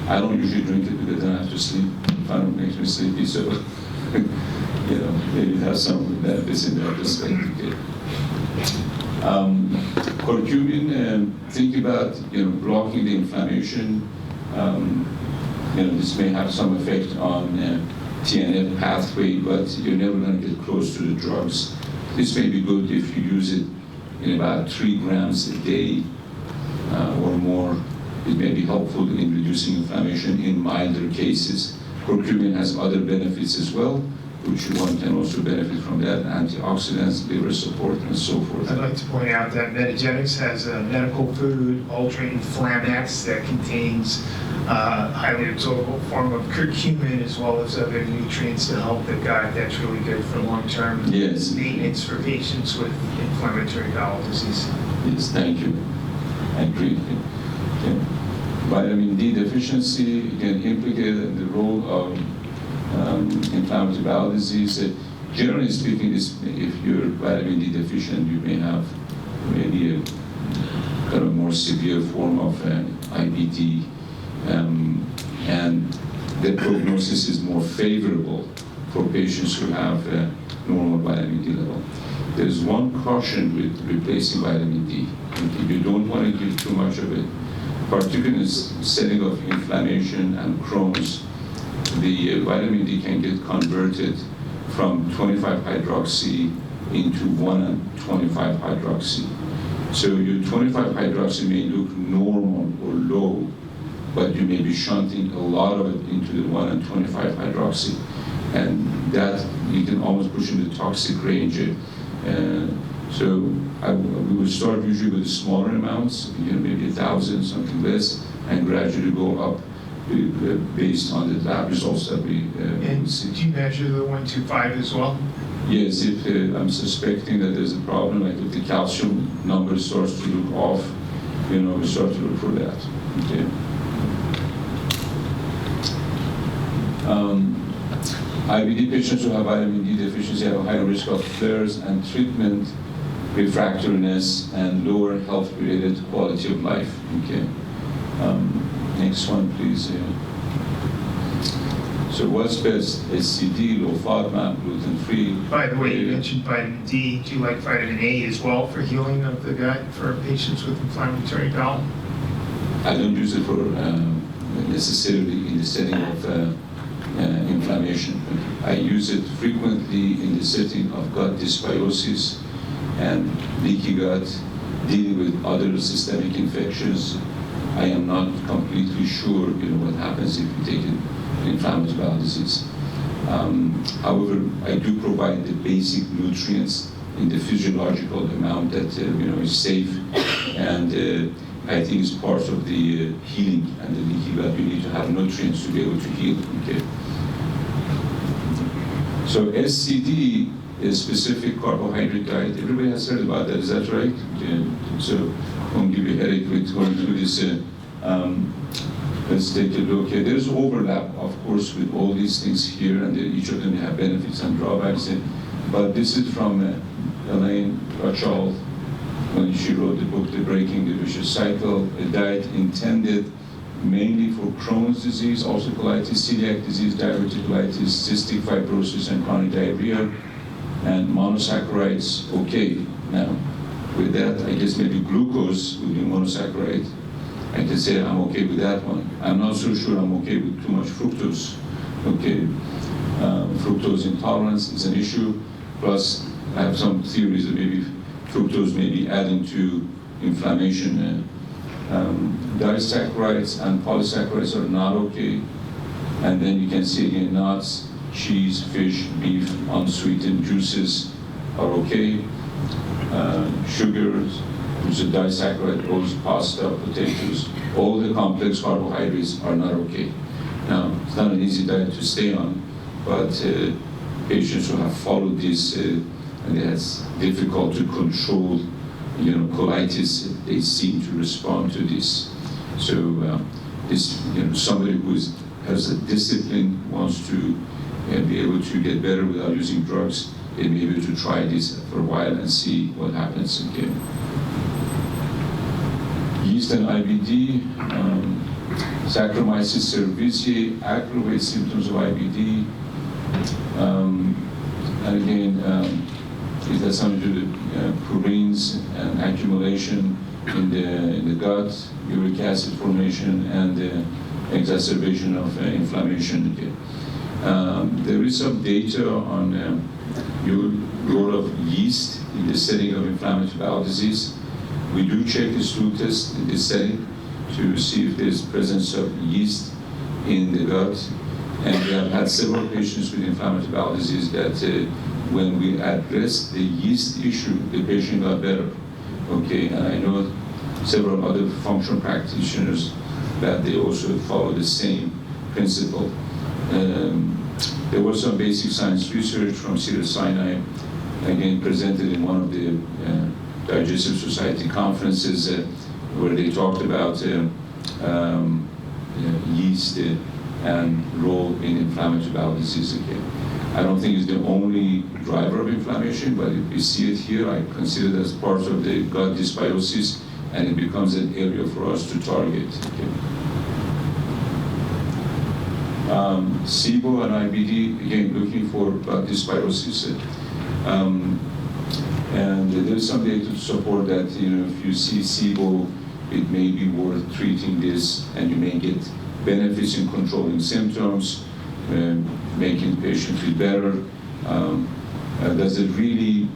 I don't usually drink it because then I have to sleep. It kind of makes me sleepy, so maybe it has some benefits in that respect. Curcumin, think about blocking the inflammation. This may have some effect on TNF pathway, but you're never going to get close to the drugs. This may be good if you use it in about 3 grams a day or more. It may be helpful in reducing inflammation in milder cases. Curcumin has other benefits as well, which one can also benefit from that, antioxidants, liver support, and so forth. I'd like to point out that Metagenics has a medical food, Ultra Inflammax, that contains highly absorbable form of curcumin as well as other nutrients to help the gut. That's really good for long-term maintenance for patients with inflammatory bowel disease. Yes, thank you. I agree. Okay. Vitamin D deficiency can implicate the role of inflammatory bowel disease. Generally speaking, if you're vitamin D deficient, you may have maybe a kind of more severe form of IBD, and the prognosis is more favorable for patients who have normal vitamin D level. There's one caution with replacing vitamin D. You don't want to give too much of it, particularly in the setting of inflammation and Crohn's. The vitamin D can get converted from 25-hydroxy into 1,25-hydroxy. So your 25-hydroxy may look normal or low, but you may be shunting a lot of it into the 1,25-hydroxy. And that you can almost push in the toxic range. So we would start usually with the smaller amounts, maybe 1,000, something less, and gradually go up based on the lab results that we And see. do you measure the 125 as well? Yes, if I'm suspecting that there's a problem, like if the calcium number starts to look off, we start to look for that. Okay. IBD patients who have vitamin D deficiency have a higher risk of flares and treatment refractoriness and lower health-related quality of life. Okay. Next one, please. So what's best? SCD, low FODMAP, gluten-free. By the way, you mentioned vitamin D. Do you like vitamin A as well for healing of the gut for patients with inflammatory bowel? I don't use it for necessarily in the setting of inflammation. I use it frequently in the setting of gut dysbiosis and leaky gut, dealing with other systemic infections. I am not completely sure, what happens if you take an inflammatory bowel disease. However, I do provide the basic nutrients in the physiological amount that is safe, and I think it's part of the healing and the leaky gut. You need to have nutrients to be able to heal. Okay. So SCD is specific carbohydrate diet. Everybody has heard about that. Is that right? Okay. So I won't give you a headache with going through this. Let's take a look. There's overlap, of course, with all these things here, and each of them have benefits and drawbacks. But this is from Elaine Rachel when she wrote the book, The Breaking the Vicious Cycle, a diet intended mainly for Crohn's disease, ulcerative colitis, celiac disease, diverticulitis, cystic fibrosis, and chronic diarrhea, and monosaccharides. Okay, now with that, I guess maybe glucose would be monosaccharide. I can say I'm okay with that one. I'm not so sure I'm okay with too much fructose. Okay, fructose intolerance is an issue. Plus, I have some theories that maybe fructose may be adding to inflammation. Disaccharides and polysaccharides are not okay. And then you can see again, nuts, cheese, fish, beef, unsweetened juices are okay. Sugars, which is disaccharide, oats, pasta, potatoes, all the complex carbohydrates are not okay. Now, it's not an easy diet to stay on, but patients who have followed this, and it's difficult to control, colitis, they seem to respond to this. So this, somebody who has a discipline, wants to be able to get better without using drugs, they may be able to try this for a while and see what happens again. Yeast and IBD, Saccharomyces cerevisiae aggravates symptoms of IBD. And again, it has something to do with purines and accumulation in the gut, uric acid formation, and exacerbation of inflammation. There is some data on your role of yeast in the setting of inflammatory bowel disease. We do check the stool test in this setting to see if there's presence of yeast in the gut. And we have had several patients with inflammatory bowel disease that when we addressed the yeast issue, the patient got better. Okay, and I know several other functional practitioners that they also follow the same principle. There was some basic science research from Cedars-Sinai, again presented in one of the Digestive Society conferences where they talked about yeast and role in inflammatory bowel disease again. I don't think it's the only driver of inflammation, but if we see it here, I consider it as part of the gut dysbiosis, and it becomes an area for us to target. Okay. SIBO and IBD, again, looking for gut dysbiosis. And there's some data to support that, if you see SIBO, it may be worth treating this, and you may get benefits in controlling symptoms, making the patient feel better. Does it really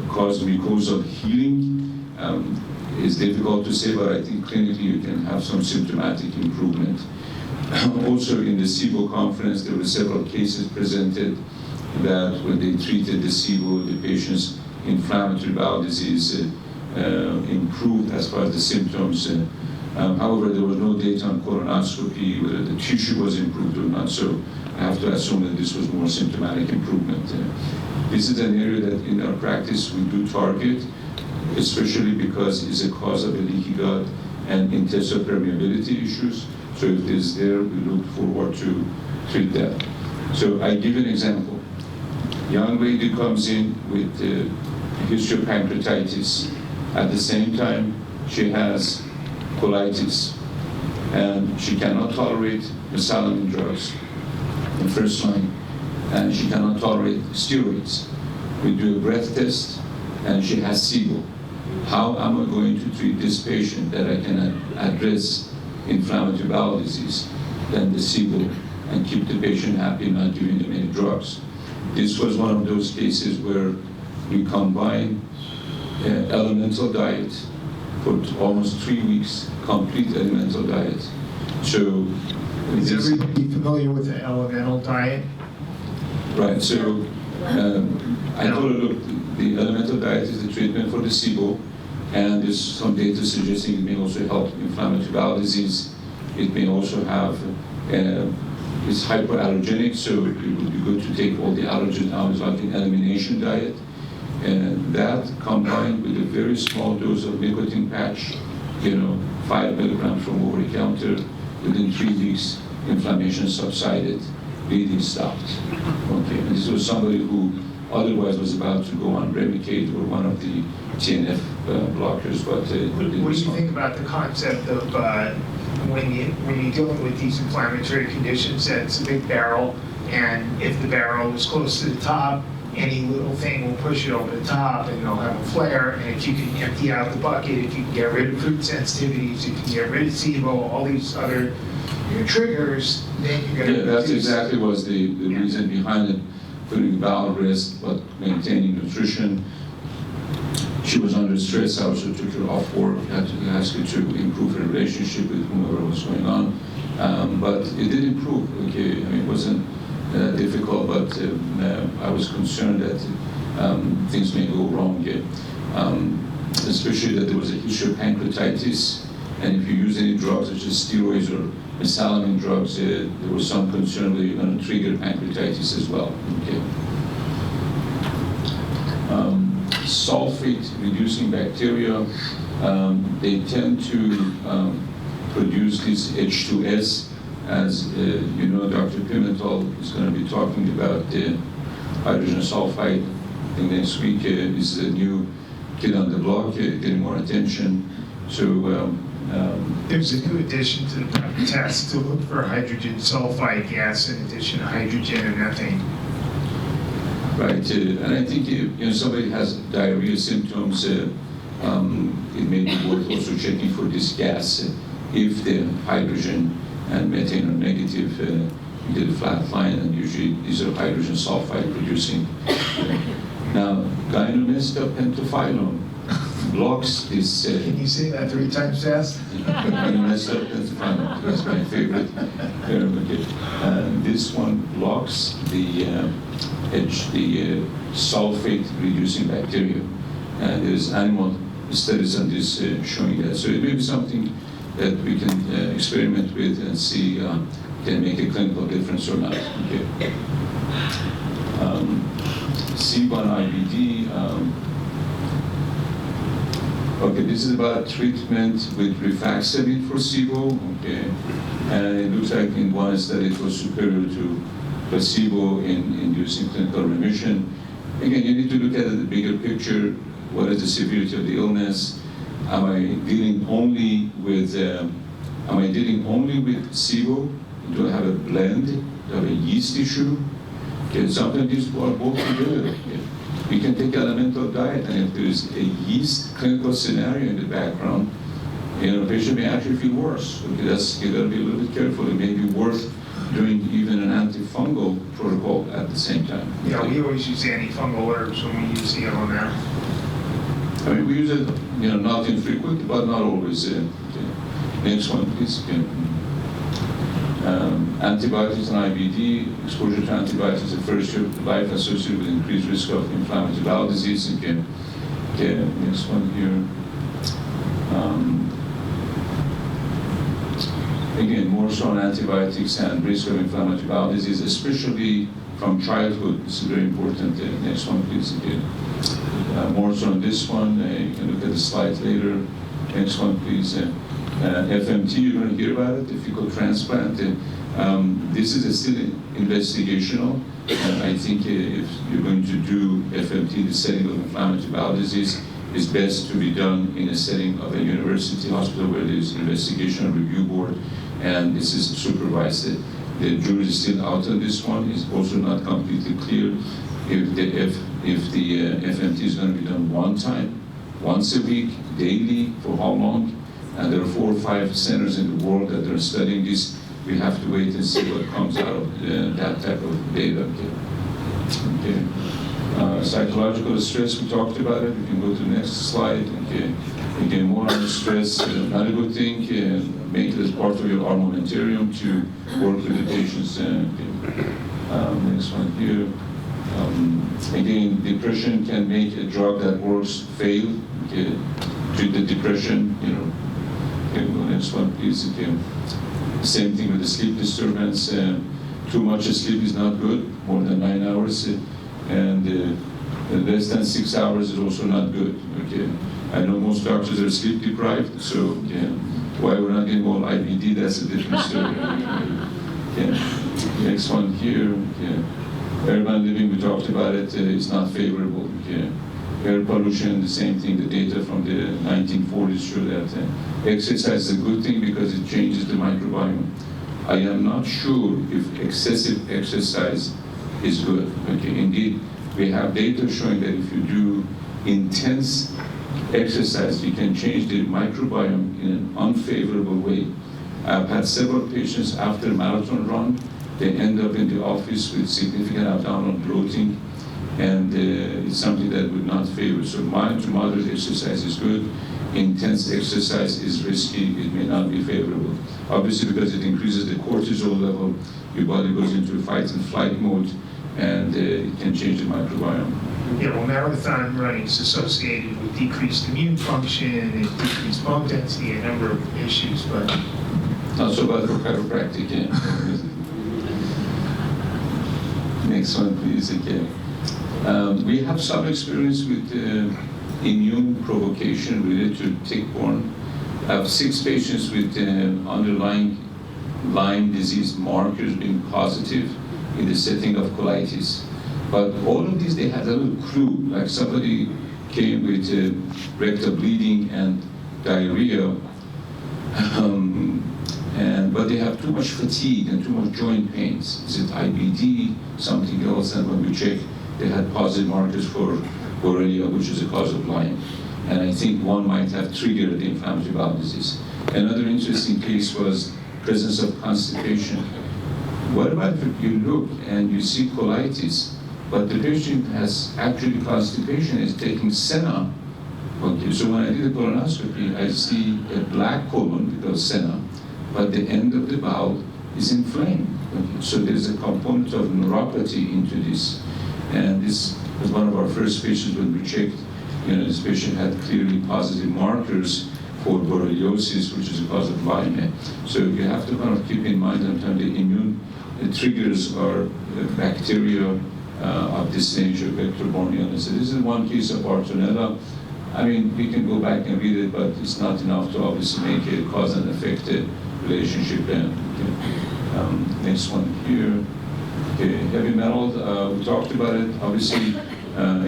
cause mucosal healing? It's difficult to say, but I think clinically you can have some symptomatic improvement. Also in the SIBO conference, there were several cases presented that when they treated the SIBO, the patient's inflammatory bowel disease improved as far as the symptoms However, there was no data on colonoscopy, whether the tissue was improved or not, so I have to assume that this was more symptomatic improvement. This is an area that in our practice we do target, especially because it's a cause of a leaky gut and intestinal permeability issues. So if it is there, we look forward to treat that. So I give an example. Young lady comes in with history of pancreatitis. At the same time, she has colitis, and she cannot tolerate mesalamine drugs in first line, and she cannot tolerate steroids. We do a breath test, and she has SIBO. How am I going to treat this patient that I can address inflammatory bowel disease than the SIBO and keep the patient happy, not giving them any drugs? This was one of those cases where we combined elemental diet for almost 3 weeks, complete elemental diet. So Is everybody familiar with the elemental diet? right, so I told her, look, the elemental diet is the treatment for the SIBO, and there's some data suggesting it may also help inflammatory bowel disease. It may also have, it's hypoallergenic, so it would be good to take all the allergens out. It's like an elimination diet. And that combined with a very small dose of nicotine patch, 5 milligrams from over the counter, within 3 weeks, inflammation subsided, bleeding stopped. Okay, and this was somebody who otherwise was about to go on Remicade or one of the TNF blockers, but What do you think about the concept of when you're dealing with these inflammatory conditions, that it's a big barrel, and if the barrel is close to the top, any little thing will push it over the top and they'll have a flare, and if you can empty out the bucket, if you can get rid of food sensitivities, if you can get rid of SIBO, all these other triggers, then you're going to... Yeah, that's exactly was the reason behind it, putting bowel rest, but maintaining nutrition. She was under stress. I also took her off work, had to ask her to improve her relationship with whomever was going on. But it did improve, okay? I mean, it wasn't difficult, but I was concerned that things may go wrong here. Especially that there was a history of pancreatitis, and if you use any drugs such as steroids or mesalamine drugs, there was some concern that you're going to trigger pancreatitis as well. Okay. Sulfate-reducing bacteria, they tend to produce this H2S, as Dr. Pimentel is going to be talking about the hydrogen sulfide. I think next week is a new kid on the block, getting more attention. So there's a new addition to the test to look for hydrogen sulfide gas in addition to hydrogen and methane. Right, and I think if somebody has diarrhea symptoms, it may be worth also checking for this gas. If the hydrogen and methane are negative, you get a flat line, and usually these are hydrogen sulfide producing. Now, gynecomastia pentaphyllum blocks this. Can you say that 3 times fast? Gynecomastia pentaphyllum, that's my favorite. This one blocks the sulfate-reducing bacteria. And there's animal studies on this showing that. So it may be something that we can experiment with and see can make a clinical difference or not. Okay. SIBO and IBD. Okay, this is about treatment with rifaximin for SIBO. Okay, and it looks like in one study it was superior to placebo in inducing clinical remission. Again, you need to look at the bigger picture. What is the severity of the illness? Am I dealing only with SIBO? Do I have a blend? Do I have a yeast issue? Okay, sometimes these are both together. Okay. We can take elemental diet, and if there is a yeast clinical scenario in the background, the patient may actually feel worse. Okay, you got to be a little bit careful. It may be worth doing even an antifungal protocol at the same time. Yeah, we always use antifungal herbs when we use CLO now. I mean, we use it, not infrequently, but not always. Okay. Next one, please. Okay. Antibiotics and IBD, exposure to antibiotics is the first year of life associated with increased risk of inflammatory bowel disease. Okay. Next one here. again, more so on antibiotics and risk of inflammatory bowel disease, especially from childhood. This is very important. Next one, please. Again. More so on this one. You can look at the slide later. Next one, please. FMT, you're going to hear about it, the fecal transplant. This is still investigational. I think if you're going to do FMT in the setting of inflammatory bowel disease, it's best to be done in a setting of a university hospital where there's investigational review board, and this is supervised. The jury is still out on this one. It's also not completely clear if the FMT is going to be done one time, once a week, daily, for how long. And there are 4 or 5 centers in the world that are studying this. We have to wait and see what comes out of that type of data. Okay. Psychological stress, we talked about it. We can go to the next slide. Okay. Again, more on the stress, not a good thing. Make it as part of your armamentarium to work with the patients. Next one here. Again, depression can make a drug that works fail. Okay. Treat the depression, Okay, go next one, please. Okay. Same thing with the sleep disturbance. Too much sleep is not good, more than 9 hours. And less than 6 hours is also not good. Okay. I know most doctors are sleep deprived, so why we're not getting all IBD, that's a different story. Okay. Next one here. Okay. Urban living, we talked about it, it's not favorable. Okay. Air pollution, the same thing. The data from the 1940s show that exercise is a good thing because it changes the microbiome. I am not sure if excessive exercise is good. Okay, indeed, we have data showing that if you do intense exercise, you can change the microbiome in an unfavorable way. I've had several patients after a marathon run, they end up in the office with significant abdominal bloating, and it's something that would not favor. So mild to moderate exercise is good. Intense exercise is risky. It may not be favorable. Obviously, because it increases the cortisol level, your body goes into fight and flight mode, and it can change the microbiome. Yeah, well, marathon running is associated with decreased immune function and decreased bone density, a number of issues, but not so bad for chiropractic. Next one, please. Again. We have some experience with immune provocation related to tick-borne. I have 6 patients with underlying Lyme disease markers being positive in the setting of colitis. But all of these, they had a little clue, like somebody came with rectal bleeding and diarrhea, but they have too much fatigue and too much joint pains. Is it IBD, something else? And when we check, they had positive markers for Borrelia, which is a cause of Lyme. And I think one might have triggered the inflammatory bowel disease. Another interesting case was presence of constipation. What about if you look and you see colitis, but the patient has actually constipation, is taking senna? Okay, so when I did a colonoscopy, I see a black colon because senna, but the end of the bowel is inflamed. Okay, so there's a component of neuropathy into this. And this was one of our first patients when we checked. This patient had clearly positive markers for borreliosis, which is a cause of Lyme. So you have to kind of keep in mind that the immune triggers are bacteria of this nature, vector-borne illness. So this is one case of Bartonella. I mean, we can go back and read it, but it's not enough to obviously make a cause and effect relationship. Next one here. Okay, heavy metal, we talked about it. Obviously,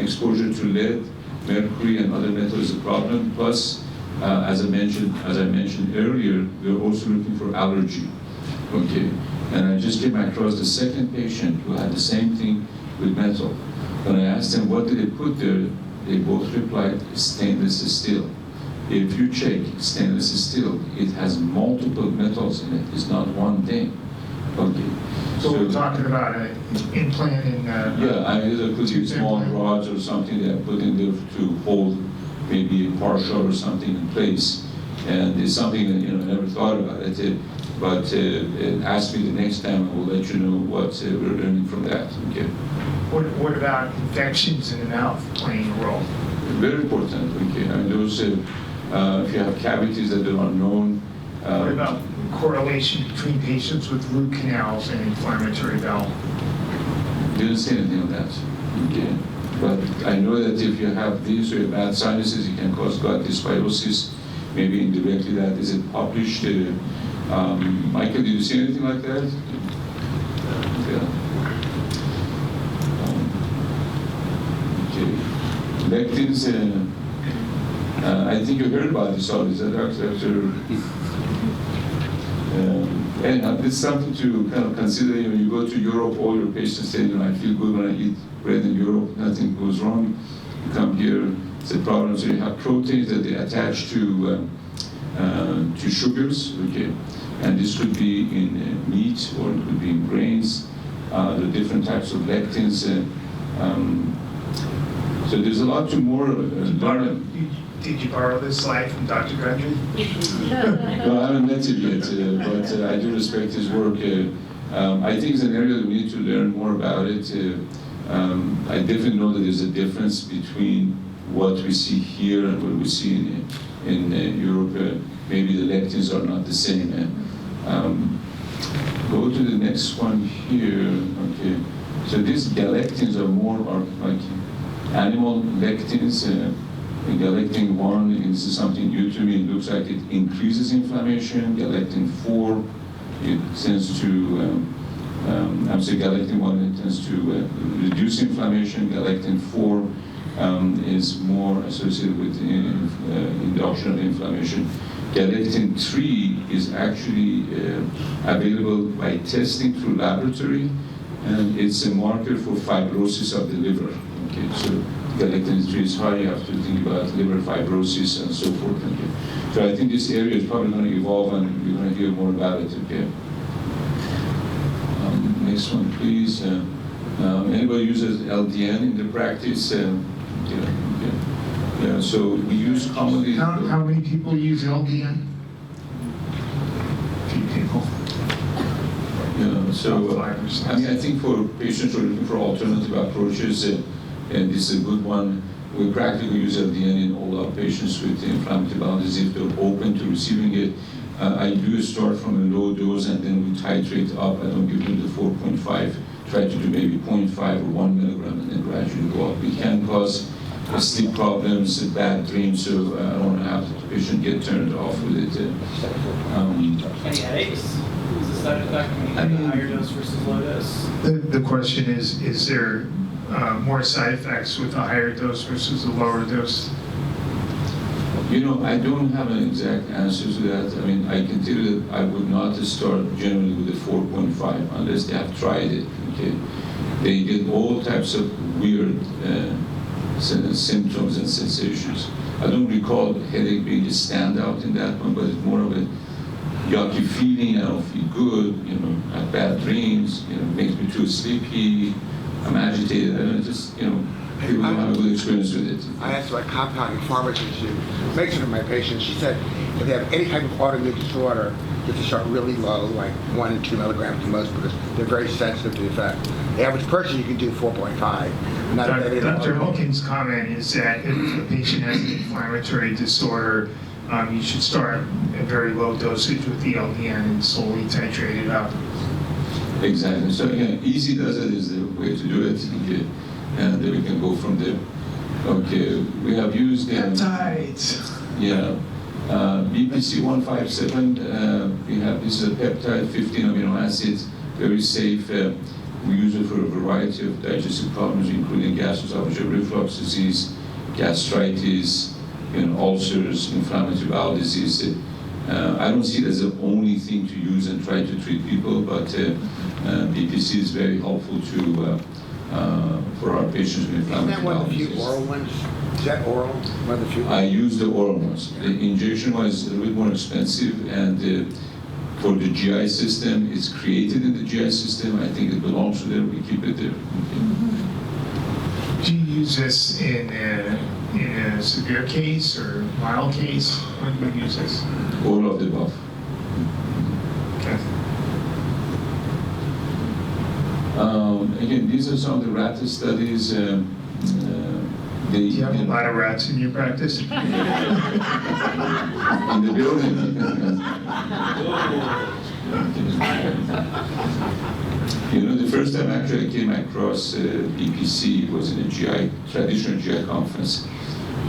exposure to lead, mercury, and other metals is a problem. Plus, as I mentioned earlier, we're also looking for allergy. Okay, and I just came across the second patient who had the same thing with metal. When I asked them what did they put there, they both replied stainless steel. If you check stainless steel, it has multiple metals in it. It's not one thing. Okay. so we're talking about an implant in. Either could be small rods or something they are put in there to hold maybe a partial or something in place. And it's something that I never thought about it. But ask me the next time, I will let you know what we're learning from that. Okay. What about infections in the mouth playing a role? Very important. Okay. And those, if you have cavities that are unknown. What about correlation between patients with root canals and inflammatory bowel? Didn't say anything on that. Okay. But I know that if you have these or bad sinuses, it can cause gut dysbiosis. Maybe indirectly that is it published. Michael, did you see anything like that? Yeah. Okay. Lectins, I think you heard about this already, is that Dr. Anyhow, this is something to kind of consider. You know, you go to Europe, all your patients say, you know, I feel good when I eat bread in Europe, nothing goes wrong. You come here, it's a problem. So you have proteins that they attach to sugars, okay? And this could be in meat or it could be in grains. The different types of lectins. So there's a lot to more learn. Did you borrow this slide from Dr. Gundry? No, I haven't met him yet, but I do respect his work. I think it's an area that we need to learn more about it. I definitely know that there's a difference between what we see here and what we see in Europe. Maybe the lectins are not the same. Go to the next one here. Okay, so these galectins are more like animal lectins. Galectin 1 is something new to me. It looks like it increases inflammation. Galectin 4, it tends to, I'm saying galectin 1, it tends to reduce inflammation. Galectin 4 is more associated with induction of inflammation. Galectin 3 is actually available by testing through laboratory, and it's a marker for fibrosis of the liver. Okay, so galectin 3 is high, you have to think about liver fibrosis and so forth. Okay. So I think this area is probably going to evolve and we're going to hear more about it. Okay. Next one, please. Anybody uses LDN in their practice? Yeah, so we use commonly. How many people use LDN? A few people. Yeah, so I mean, I think for patients who are looking for alternative approaches, and this is a good one. We practically use LDN in all our patients with inflammatory bowel disease if they're open to receiving it. I do start from a low dose and then we titrate up. I don't give them the 4.5. Try to do maybe 0.5 or 1 milligram and then gradually go up. It can cause sleep problems, bad dreams, so I don't want to have the patient get turned off with it. Any headaches? Is the side effect when you have a higher dose versus low dose? The question is there more side effects with a higher dose versus a lower dose? You know, I don't have an exact answer to that. I mean, I can tell you that I would not start generally with a 4.5 unless they have tried it. Okay, they get all types of weird symptoms and sensations. I don't recall headache being a standout in that one, but it's more of a yucky feeling. I don't feel good. You know, I have bad dreams. You know, it makes me too sleepy. I'm agitated. I don't just, you know, people don't have a good experience with it. I asked my compounding pharmacist to make sure of my patients. She said if they have any type of autoimmune disorder, they have to start really low, like 1 and 2 milligrams at most, because they're very sensitive to the effect. The average person, you can do 4.5. Dr. Hawkins' comment is that if a patient has an inflammatory disorder, you should start at very low dosage with the LDN and slowly titrate it up. Exactly. So again, easy does it is the way to do it. Okay. And then we can go from there. Okay, we have used Peptides. Yeah, BPC 157. We have this peptide, 15 amino acids, very safe. We use it for a variety of digestive problems, including gastroesophageal reflux disease, gastritis, ulcers, inflammatory bowel disease. I don't see it as the only thing to use and try to treat people, but BPC is very helpful to for our patients with inflammatory bowel disease. Isn't that one of the few oral ones? Is that oral? One of the few? I use the oral ones. The injection one is a little bit more expensive, and for the GI system, it's created in the GI system. I think it belongs to there. We keep it there. Okay. Do you use this in a severe case or mild case? When do you use this? All of the above. Okay. Again, these are some of the rat studies. Do you have a lot of rats in your practice? in the building. You know, the first time actually I came across BPC was in a traditional GI conference.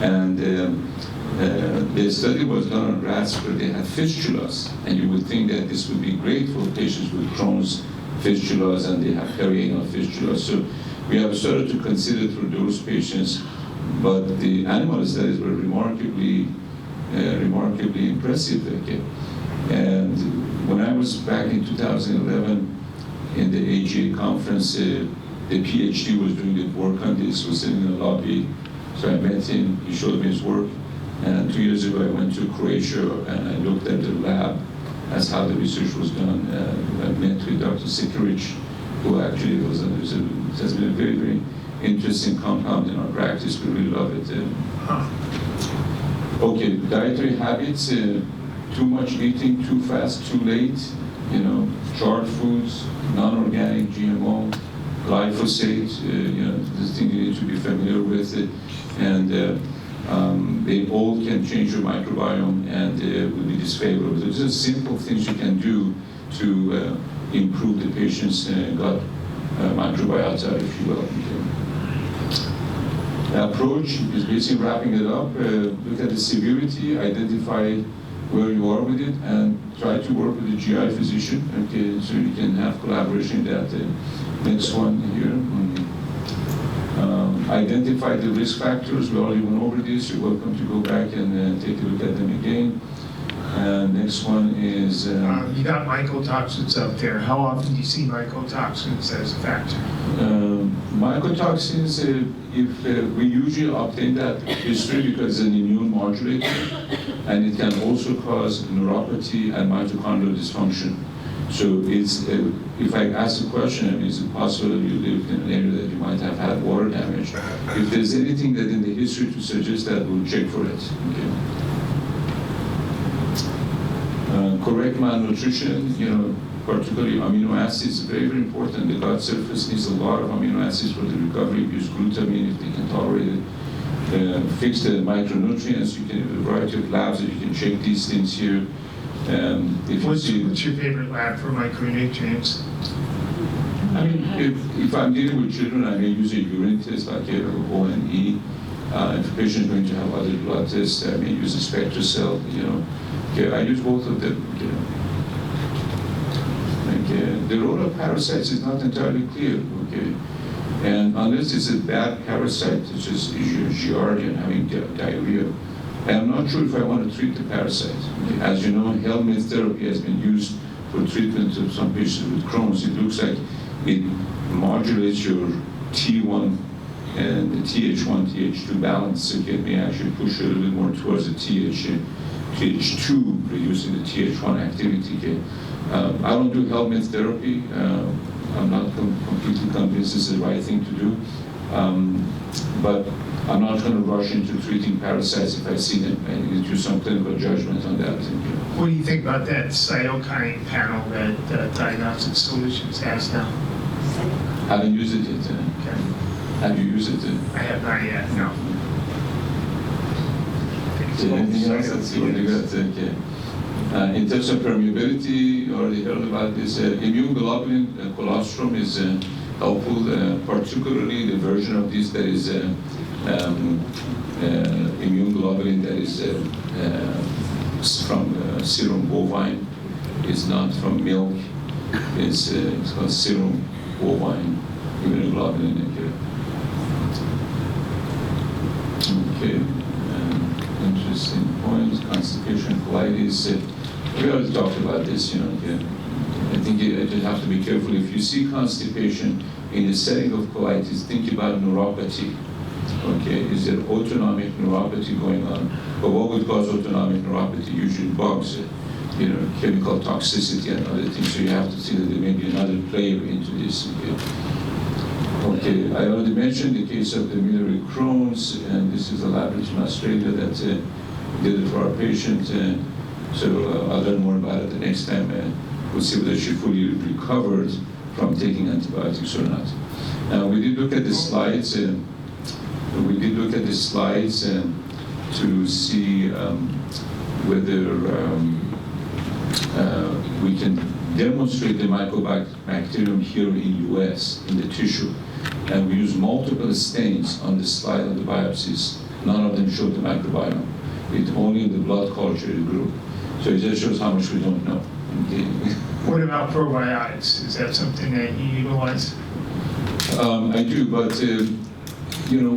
And the study was done on rats where they had fistulas. And you would think that this would be great for patients with Crohn's fistulas and they have perianal fistulas. So we have started to consider for those patients, but the animal studies were remarkably impressive. Okay? And when I was back in 2011 in the AGA conference, the PhD was doing the work on this, was sitting in the lobby. So I met him, he showed me his work. And 2 years ago I went to Croatia and I looked at the lab as how the research was done. I met with Dr. Severity, who actually has been a very, very interesting compound in our practice. We really love it. Okay, dietary habits, too much eating, too fast, too late, you know, charred foods, non-organic, GMO, glyphosate, you know, this thing you need to be familiar with it. And they all can change your microbiome and will be disfavorable. These are simple things you can do to improve the patient's gut microbiota, if you will. The approach is basically wrapping it up. Look at the severity, identify where you are with it, and try to work with the GI physician. Okay, so you can have collaboration. That next one here. Identify the risk factors. We already went over this. You're welcome to go back and take a look at them again. Next one is... you got mycotoxins out there. How often do you see mycotoxins as a factor? Mycotoxins, if we usually obtain that history because it's an immune modulator, and it can also cause neuropathy and mitochondrial dysfunction. So it's, if I ask the question, I mean, is it possible you live in an area that you might have had water damage? If there's anything that in the history to suggest that, we'll check for it. Okay. Correct malnutrition, you know, particularly amino acids, very, very important. The gut surface needs a lot of amino acids for the recovery. Use glutamine if they can tolerate it. Fix the micronutrients. You can have a variety of labs that you can check these things here. What's your favorite lab for micronutrients? I mean, if I'm dealing with children, I may use a urine test like a O&E. If a patient is going to have other blood tests, I may use a SpectraCell, you know. Okay, I use both of them, you know. Okay. The role of parasites is not entirely clear, okay. And unless it's a bad parasite, such as Giardia and having diarrhea, I'm not sure if I want to treat the parasite. Okay. As you know, helminth therapy has been used for treatment of some patients with Crohn's. It looks like it modulates your T1 and the TH1, TH2 balance. So it may actually push a little bit more towards the TH2, reducing the TH1 activity. Okay. I don't do helminth therapy. I'm not completely convinced this is the right thing to do. But I'm not going to rush into treating parasites if I see them. I need to do some clinical judgment on that. What do you think about that cytokine panel that Diagnostic Solutions has now? Haven't used it yet. Okay. Have you used it? I have not yet, no. Anything else? That's really good. Okay. In terms of permeability, you already heard about this. Immune globulin colostrum is helpful, particularly the version of this that is immune globulin that is from serum bovine. It's not from milk. It's called serum bovine immunoglobulin. Okay. Interesting point. Constipation, colitis. We already talked about this, you know. I think you have to be careful. If you see constipation in the setting of colitis, think about neuropathy. Okay, is there autonomic neuropathy going on? But what would cause autonomic neuropathy? Usually bugs, you know, chemical toxicity and other things. So you have to see that there may be another player into this. Okay, I already mentioned the case of the biliary Crohn's, and this is a laboratory in Australia that did it for our patient. So I'll learn more about it the next time. We'll see whether she fully recovered from taking antibiotics or not. Now, we did look at the slides. the slides to see whether we can demonstrate the mycobacterium here in US, in the tissue. And we use multiple stains on the slide of the biopsies. None of them showed the microbiome. It's only the blood culture group. So it just shows how much we don't know. Okay. What about probiotics? Is that something that you utilize? I do, but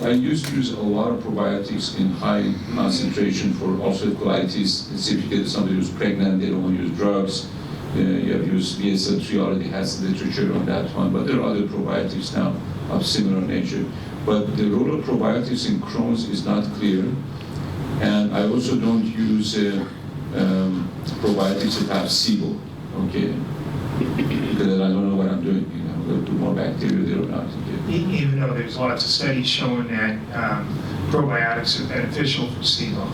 I used to use a lot of probiotics in high concentration for ulcerative colitis. Let's see if you get somebody who's pregnant, they don't want to use drugs. You have used BSL-3 already has literature on that one, but there are other probiotics now of similar nature. But the role of probiotics in Crohn's is not clear. And I also don't use probiotics that have SIBO, okay? Because I don't know what I'm doing, whether to more bacteria there or not. Okay? Even though there's lots of studies showing that probiotics are beneficial for SIBO.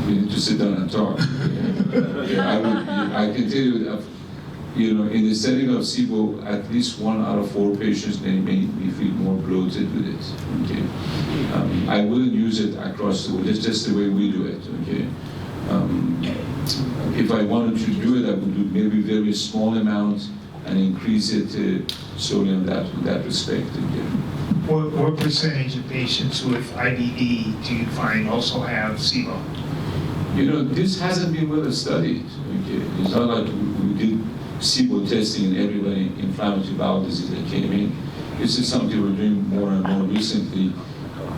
We need to sit down and talk. I can tell you that, in the setting of SIBO, at least 1 out of 4 patients may make me feel more bloated with it. Okay, I wouldn't use it across the board. It's just the way we do it. Okay, if I wanted to do it, I would do maybe very small amount and increase it solely on that respect. Okay. What percentage of patients with IBD do you find also have SIBO? This hasn't been well studied. Okay, it's not like we did SIBO testing in everybody inflammatory bowel disease that came in. This is something we're doing more and more recently.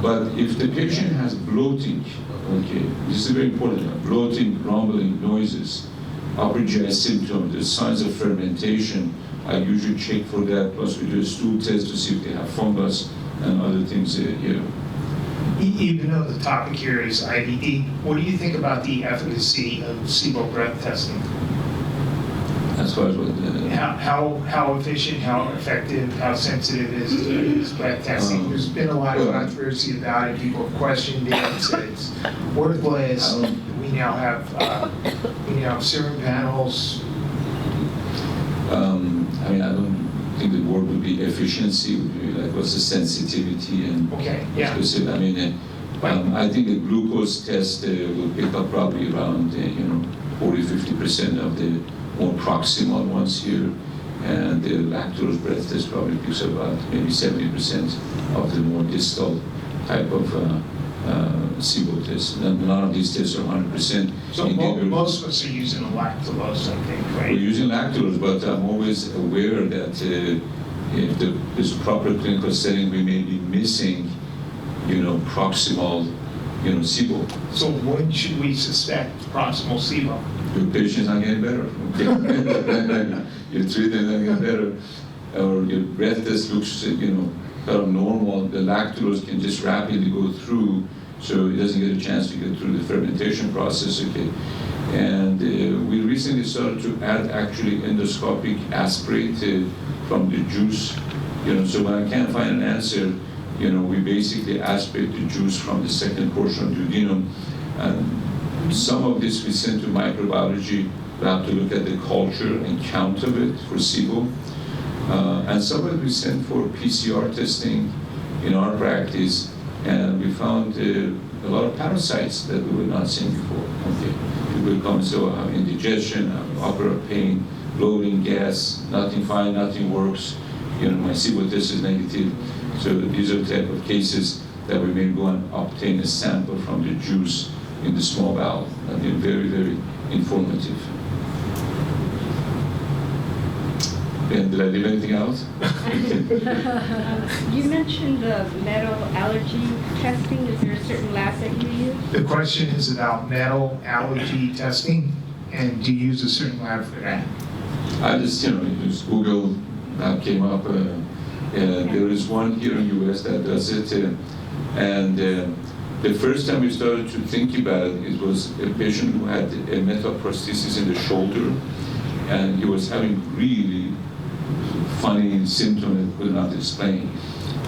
But if the patient has bloating, okay, this is very important, bloating, rumbling, noises, upper GI symptoms, the signs of fermentation, I usually check for that, plus we do a stool test to see if they have fungus and other things here. Even though the topic here is IBD, what do you think about the efficacy of SIBO breath testing? As far as what how efficient, how effective, how sensitive is breath testing? There's been a lot of controversy about it. People have questioned it, said it's worthless. We now have serum panels. I don't think the word would be efficiency. Would be like what's the sensitivity and Okay, yeah. specific. I think the glucose test will pick up probably around 40-50% of the more proximal ones here, and the lactose breath test probably picks up about maybe 70% of the more distal type of SIBO test. None of these tests are 100%. So most of us are using a lactulose, I think, right? We're using lactose, but I'm always aware that if there's proper clinical setting, we may be missing, proximal, SIBO. So when should we suspect proximal SIBO? Your patient's not getting better. Okay. You treat them, they get better. Or your breath test looks, kind of normal. The lactose can just rapidly go through, so it doesn't get a chance to get through the fermentation process. Okay. And we recently started to add actually endoscopic aspirate from the juice. So when I can't find an answer, we basically aspirate the juice from the second portion of the duodenum. And some of this we send to microbiology. We have to look at the culture and count of it for SIBO. And some of it we send for PCR testing in our practice. And we found a lot of parasites that we were not seeing before. Okay. People come and say, I have indigestion, I have upper pain, bloating, gas, nothing fine, nothing works. My SIBO test is negative. So these are the type of cases that we may go and obtain a sample from the juice in the small bowel. And they're very, very informative. And did I leave anything out? You mentioned the metal allergy testing. Is there a certain lab that you use? The question is about metal allergy testing, and do you use a certain lab for that? I just, just Google came up. There is one here in the US that does it. The first time we started to think about it, it was a patient who had a metaprosthesis in the shoulder, and he was having really funny symptom that could not explain.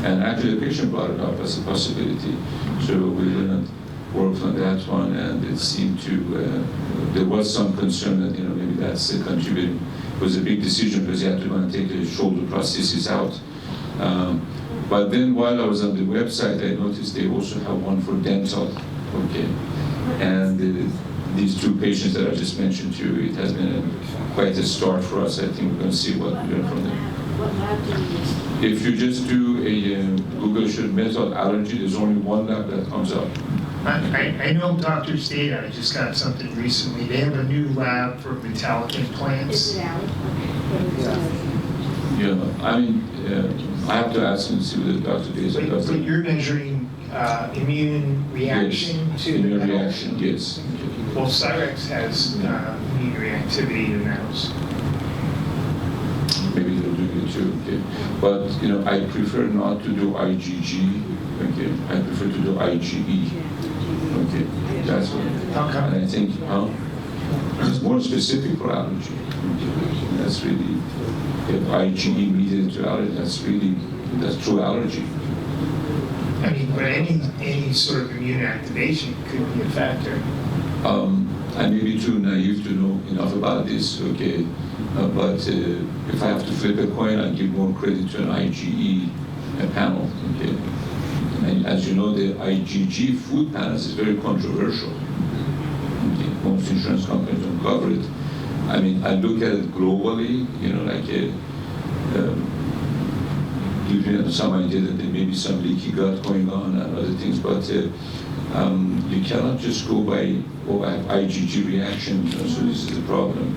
And actually the patient brought it up as a possibility. So we went and worked on that one, and it seemed to, there was some concern that, maybe that's contributing. It was a big decision because he had to go and take the shoulder prosthesis out. But then while I was on the website, I noticed they also have one for dental, okay? And these two patients that I just mentioned to you, it has been quite a start for us. I think we're going to see what we learn from them. What lab do you use? If you just do a Google search metal allergy, there's only one lab that comes up. I know Dr. State, I just got something recently. They have a new lab for metallic implants. Is it out? Yeah, I mean, I have to ask and see whether Dr. Data does But it. you're measuring immune reaction Yes, to immune the metal? reaction, yes. Well, Cyrex has immune reactivity to metals. Maybe they'll do it too, okay. But, you know, I prefer not to do IgG, okay. I prefer to do IgE, okay. That's what, How come? and I think, it's more specific for allergy. Okay. That's really, if IgE mediated to allergy, that's true allergy. I mean, but any sort of immune activation could be a factor. I may be too naive to know enough about this, okay, but if I have to flip a coin, I give more credit to an IgE panel, okay. And as you know, the IgG food panels is very controversial. Okay. Most insurance companies don't cover it. I mean, I look at it globally, you know, like giving them some idea that there may be some leaky gut going on and other things, but you cannot just go by, oh, I have IgG reaction, you know, so this is the problem.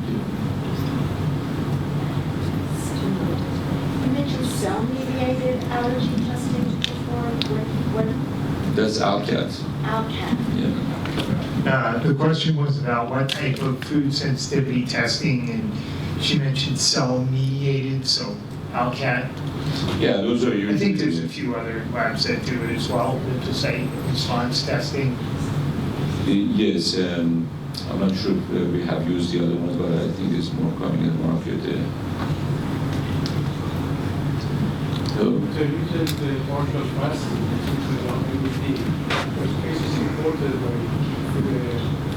You mentioned cell-mediated allergy testing before. What? That's ALCAT. ALCAT. Yeah. The question was about what type of food sensitivity testing, and she mentioned cell-mediated, so ALCAT. Yeah, those are I usually. think there's a few other labs that do it as well, lymphocyte response testing. Yes, I'm not sure if we have used the other ones, but I think there's more coming in the market. So you said the partial fasting, which cases imported by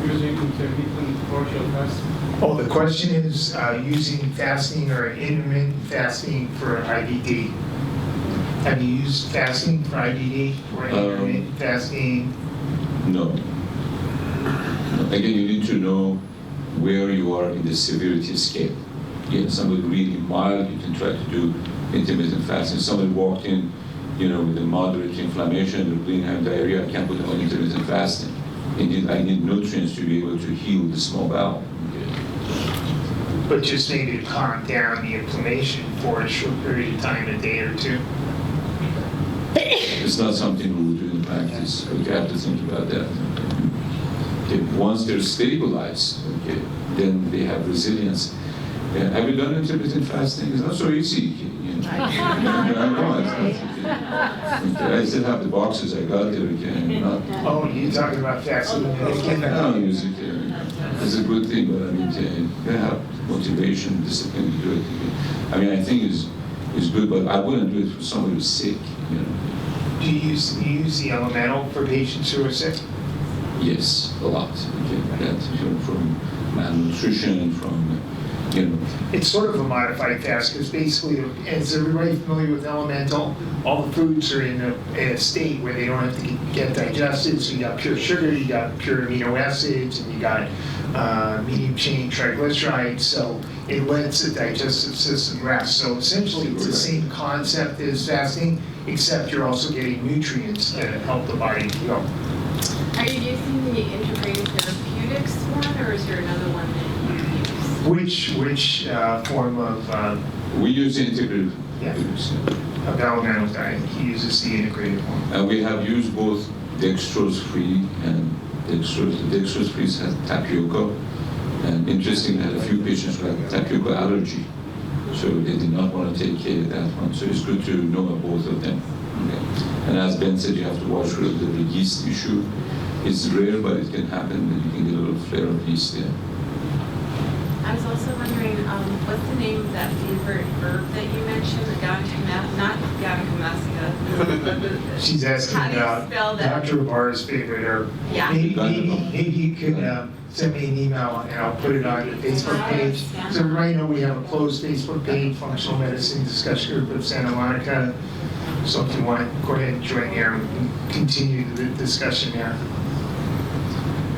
using intermittent partial fasting? Oh, the question is using fasting or intermittent fasting for IBD. Have you used fasting for IBD or intermittent fasting? No. Again, you need to know where you are in the severity scale. Yeah, somebody really mild, you can try to do intermittent fasting. Somebody walked in, you know, with a moderate inflammation, they're bleeding, have diarrhea, I can't put them on intermittent fasting. Indeed, I need nutrients to be able to heal the small bowel. But just maybe to calm down the inflammation for a short period of time, a day or two. It's not something we would do in practice. We have to think about that. Okay. Once they're stabilized, okay, then they have resilience. Have you done intermittent fasting? It's not so easy. You know. I know it's not. Okay. I still have the boxes I got there. Okay. Oh, you're talking about fasting? No, it's a good thing, but I mean, you have motivation, discipline to do it. I mean, I think it's good, but I wouldn't do it for somebody who's sick. You know. Do you use the elemental for patients who are sick? Yes, a lot. Okay. That, you know, from malnutrition, from, you know. It's sort of a modified fast because basically, is everybody familiar with elemental? All the foods are in a state where they don't have to get digested. So you got pure sugar, you got pure amino acids, and you got medium chain triglycerides. So it lets the digestive system rest. So essentially, it's the same concept as fasting, except you're also getting nutrients that help the body heal. Are you using the integrated therapeutics one, or is there another one that you use? Which form of We use integrated. Yeah. Of elemental diet? He uses the integrated one. And we have used both dextrose-free and dextrose. The dextrose-free has tapioca. And interestingly, I had a few patients who had tapioca allergy. So they did not want to take that one. So it's good to know about both of them. Okay. And as Ben said, you have to watch for the yeast issue. It's rare, but it can happen, and you can get a little flare of yeast there. I was also wondering, what's the name of that favorite herb that you mentioned? The not Gadacamasca. She's asking How do you about spell that? Dr. Rabar's favorite herb. Yeah. Maybe you could send me an email and I'll put it on the Facebook page. So right now we have a closed Facebook page, Functional Medicine Discussion Group of Santa Monica. So if you want, go ahead and join there and continue the discussion there.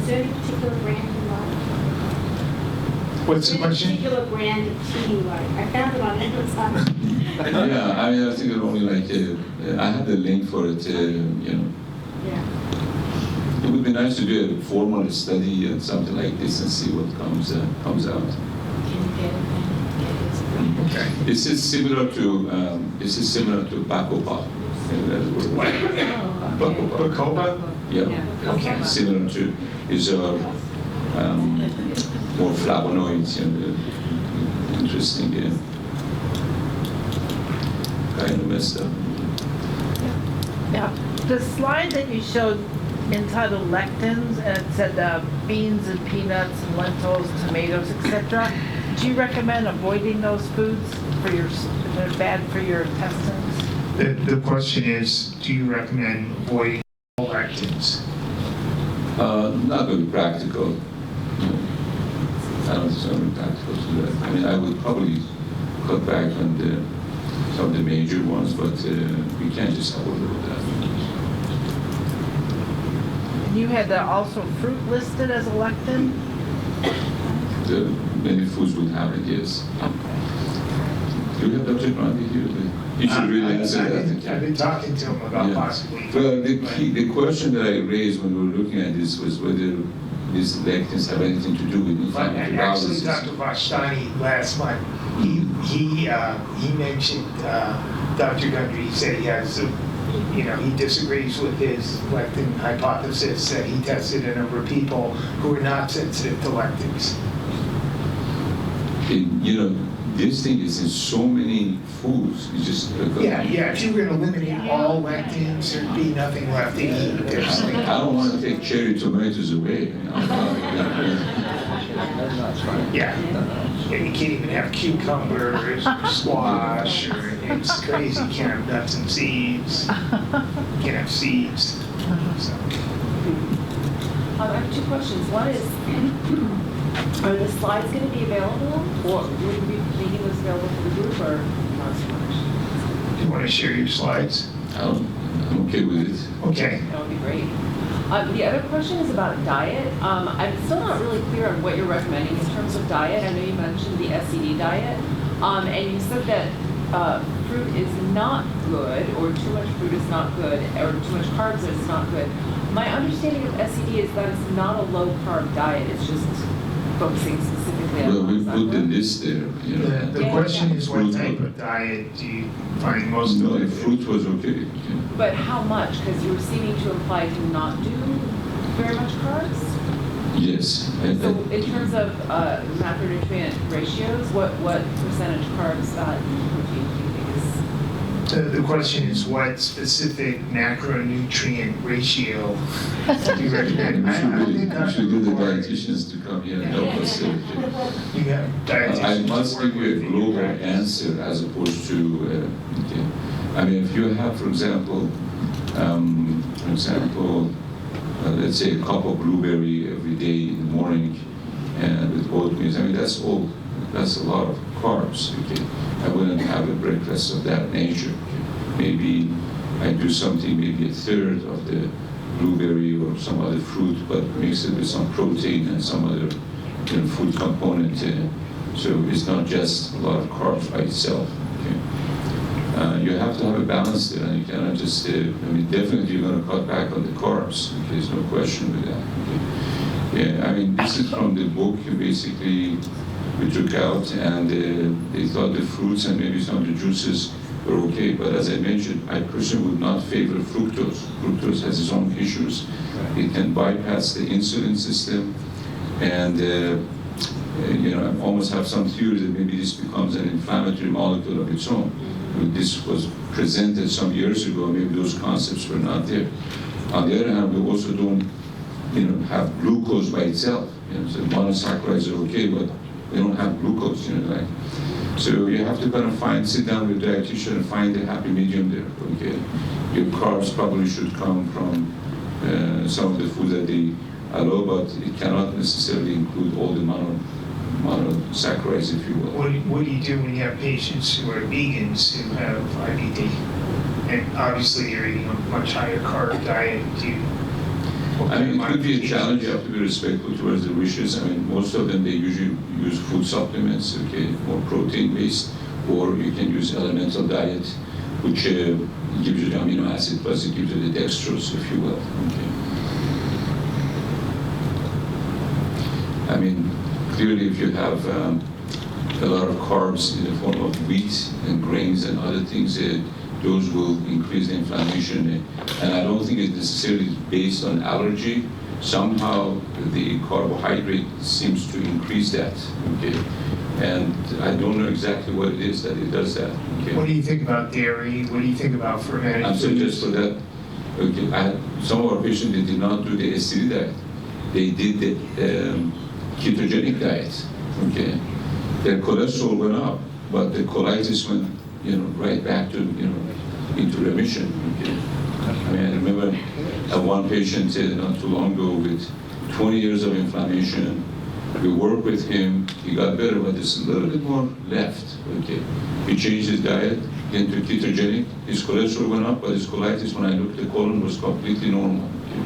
Is there any particular brand you like? What's the Is there any question? particular brand of tea you like? I found it on Amazon. Yeah, I mean, I think it only like, I have the link for it, Yeah. It would be nice to do a formal study and something like this and see what comes out. Okay. This is similar to bacopa. Bacopa? Yeah. Okay. Similar to is more flavonoids and interesting kind of messed up. Yeah, the slide that you showed entitled lectins, and it said beans and peanuts and lentils, tomatoes, etc. Do you recommend avoiding those foods for they're bad for your intestines? The question is, do you recommend avoiding all lectins? Not very practical. I don't think it's very practical to do that. I mean, I would probably cut back on some of the major ones, but we can't just avoid all that. And you had also fruit listed as a lectin? Many foods would have it, yes. Do you have Dr. Grandi here? You should really answer that. I've been talking to him about possibly. Well, the question that I raised when we were looking at this was whether these lectins have anything to do with inflammatory bowel Actually, disease. Dr. Vashtani last month, he mentioned, Dr. Gundry, he said he has, he disagrees with his lectin hypothesis, that he tested a number of people who were not sensitive to lectins. This thing is in so many foods. You just Yeah, if you were going to eliminate all lectins, there'd be nothing left to eat. I don't want to take cherry tomatoes away. Yeah, and you can't even have cucumbers or squash, or it's crazy. You can't have nuts and seeds. You can't have seeds. So. I have two questions. One is, are the slides going to be available, or will you be making those available for the group, or not so much? Do you want to share your slides? I'm okay with it. Okay. That would be great. The other question is about diet. I'm still not really clear on what you're recommending in terms of diet. I know you mentioned the SCD diet, and you said that fruit is not good, or too much fruit is not good, or too much carbs is not good. My understanding of SCD is that it's not a low-carb diet. It's just focusing specifically on Well, we put the list there. The question is, what type of diet do you find most No, the effective? fruit was okay. But how much? Because you were seeming to imply to not do very much carbs. Yes. So in terms of macronutrient ratios, what percentage carbs, fat, and protein do you think is? The question is, what specific macronutrient ratio do you recommend? We should get the dietitians to come here and help us. You have dietitians. I must give you a global answer as opposed to, I mean, if you have, for example, let's say a cup of blueberry every day in the morning and with oatmeal, I mean, that's a lot of carbs, okay? I wouldn't have a breakfast of that nature. Maybe I do something, maybe a third of the blueberry or some other fruit, but mix it with some protein and some other food component. So it's not just a lot of carbs by itself. Okay? You have to have a balance there, and you cannot just, definitely you're going to cut back on the carbs. There's no question with that. Okay? Yeah, I mean, this is from the book, basically, we took out, and they thought the fruits and maybe some of the juices were okay, but as I mentioned, I personally would not favor fructose. Fructose has its own issues. It can bypass the insulin system, and I almost have some theory that maybe this becomes an inflammatory molecule of its own. This was presented some years ago, maybe those concepts were not there. On the other hand, we also don't have glucose by itself. So monosaccharides are okay, but we don't have glucose, So you have to kind of sit down with the dietitian and find the happy medium there, okay? Your carbs probably should come from some of the food that they allow, but it cannot necessarily include all the monosaccharides, if you will. What do you do when you have patients who are vegans who have IBD And obviously you're eating a much higher carb diet. I mean, it could be a challenge. You have to be respectful towards the wishes. I mean, most of them, they usually use food supplements, okay, more protein-based, or you can use elemental diet, which gives you the amino acid, plus it gives you the dextrose, if you will, okay. I mean, clearly, if you have a lot of carbs in the form of wheat and grains and other things, those will increase the inflammation. And I don't think it's necessarily based on allergy. Somehow the carbohydrate seems to increase that, okay? And I don't know exactly what it is that it does that, okay? What do you think about dairy? What do you think about fermented I'm saying foods? just for that, okay, some of our patients, they did not do the SIBO diet. They did the ketogenic diet, okay? Their cholesterol went up, but the colitis went, right back to, into remission, okay? I mean, I remember one patient not too long ago with 20 years of inflammation. We worked with him, he got better, but there's a little bit more left, okay? He changed his diet into ketogenic, his cholesterol went up, but his colitis, when I looked at the colon, was completely normal, okay?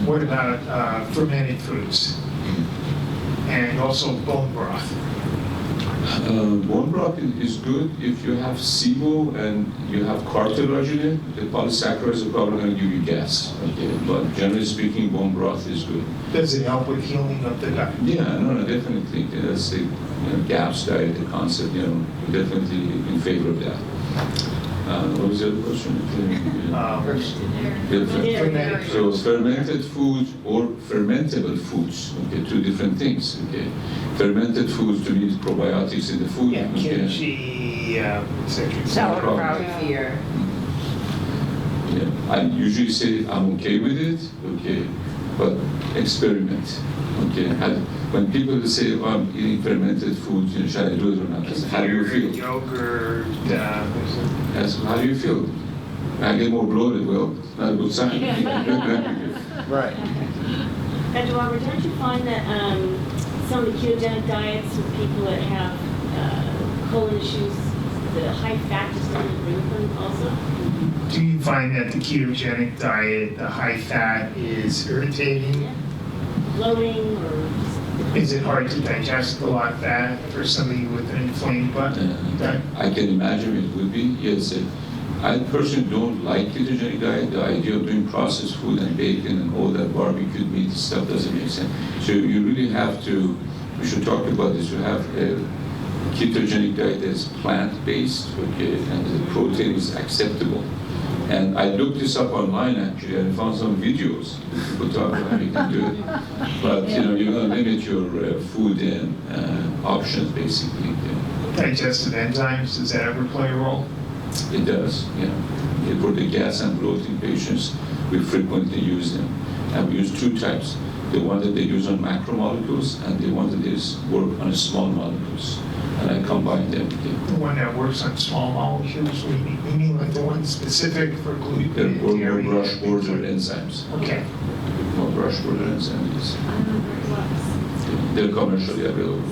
What about fermented foods? And also bone broth? Bone broth is good if you have SIBO and you have cartilage in it. The polysaccharides are probably going to give you gas. Okay, but generally speaking, bone broth is good. Does it help with healing of the gut? Yeah, no, definitely. That's the GAPS diet, the concept. Definitely in favor of that. What was the other question? Fermented So fermented foods or fermentable foods, okay, two different things, okay. Fermented foods to me is probiotics in the food. Yeah, okay. kimchi, Sauerkraut here. Yeah, I usually say I'm okay with it, okay, but experiment, okay. When people say, oh, I'm eating fermented foods, should I do it or not? How do you feel? Yogurt, How do you feel? I get more bloated, well, not a good sign. Right. Dr. Rahbar, don't you find that some of the ketogenic diets with people that have colon issues, the high fat just doesn't agree with them also? do you find that the ketogenic diet, the high fat, is irritating? Bloating or Is it hard to digest a lot of fat for somebody with an inflamed gut? I can imagine it would be, yes. I personally don't like ketogenic diet. The idea of doing processed food and bacon and all that barbecued meat stuff doesn't make sense. So you really have to, we should talk about this, you have a ketogenic diet that's plant-based, okay, and the protein is acceptable. And I looked this up online actually, and I found some videos that people talk about how you can do it. But you're going to limit your food and options basically. Digestive enzymes, does that ever play a role? It does, For the gas and bloating patients, we frequently use them. And we use two types. The one that they use on macromolecules and the one that is work on small molecules. And I combine them. The one that works on small molecules, we mean like the one specific for gluten They're and more dairy? brush border enzymes. Okay. More brush border enzymes. They're commercially available.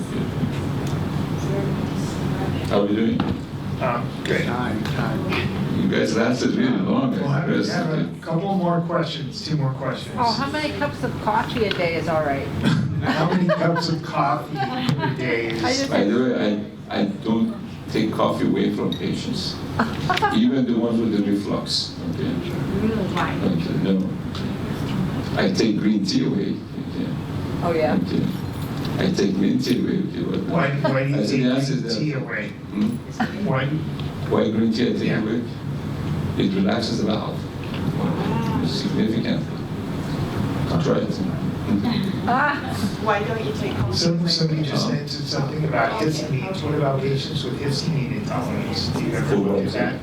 How are you doing? Good. You guys lasted really long. We'll have a couple more questions, two more questions. Oh, how many cups of coffee a day is all right? How many cups of coffee a day is? By the way, I don't take coffee away from patients, even the ones with the reflux. Okay. Okay, no. I take green tea away. Okay. Oh, yeah? Okay. I take green tea away. Okay. Why do you I said, take the answer is green that- tea away? Hmm? Why? Green tea I take Yeah. away? It relaxes the bowel significantly. Try it. Why don't you take home? Somebody just answered something about histamines. What about patients with histamine intolerance? Do you ever look at that?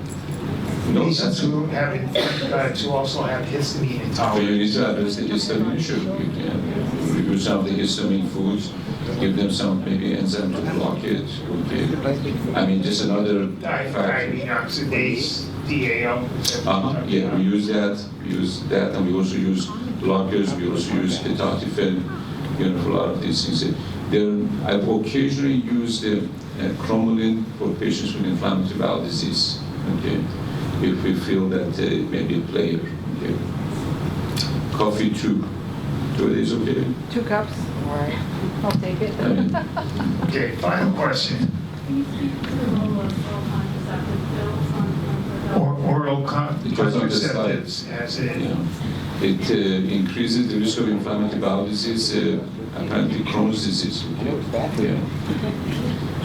No, Patients that's who have inflamed guts who also have histamine So you need intolerance. to address the histamine issue. You can reduce some of the histamine foods, give them some maybe enzyme to block it. Okay. I mean, just another factor. Diamine oxidase, DAO. Yeah, we use that, and we also use blockers. We also use ketotifen, for a lot of these things. I've occasionally used cromolyn for patients with inflammatory bowel disease. Okay, if we feel that it may be a player. Okay. Coffee 2 days, okay? 2 cups? All right, I'll take it. Okay, final question. Can you speak to the role of oral contraceptive pills on Oral Because of the study. contraceptives as a, Yeah. It increases the risk of inflammatory bowel disease, apparently Crohn's disease. Yeah.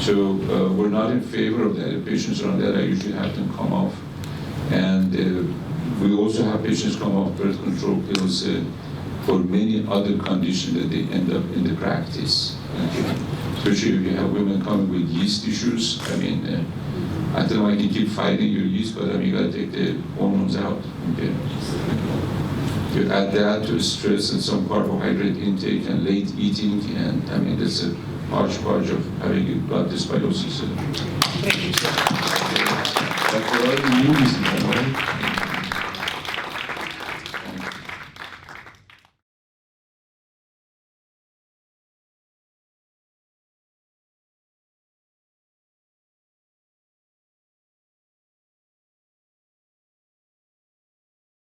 So we're not in favor of that. If patients are on that, I usually have them come off. And we also have patients come off birth control pills for many other conditions that they end up in the practice. Okay. Especially if you have women coming with yeast issues. I mean, I don't know I can keep fighting your yeast, but I mean, you gotta take the hormones out. Okay. You add that to stress and some carbohydrate intake and late eating, and I mean, that's a hodgepodge of having a blood dysbiosis. thank you, sir. But there are movies in that, right?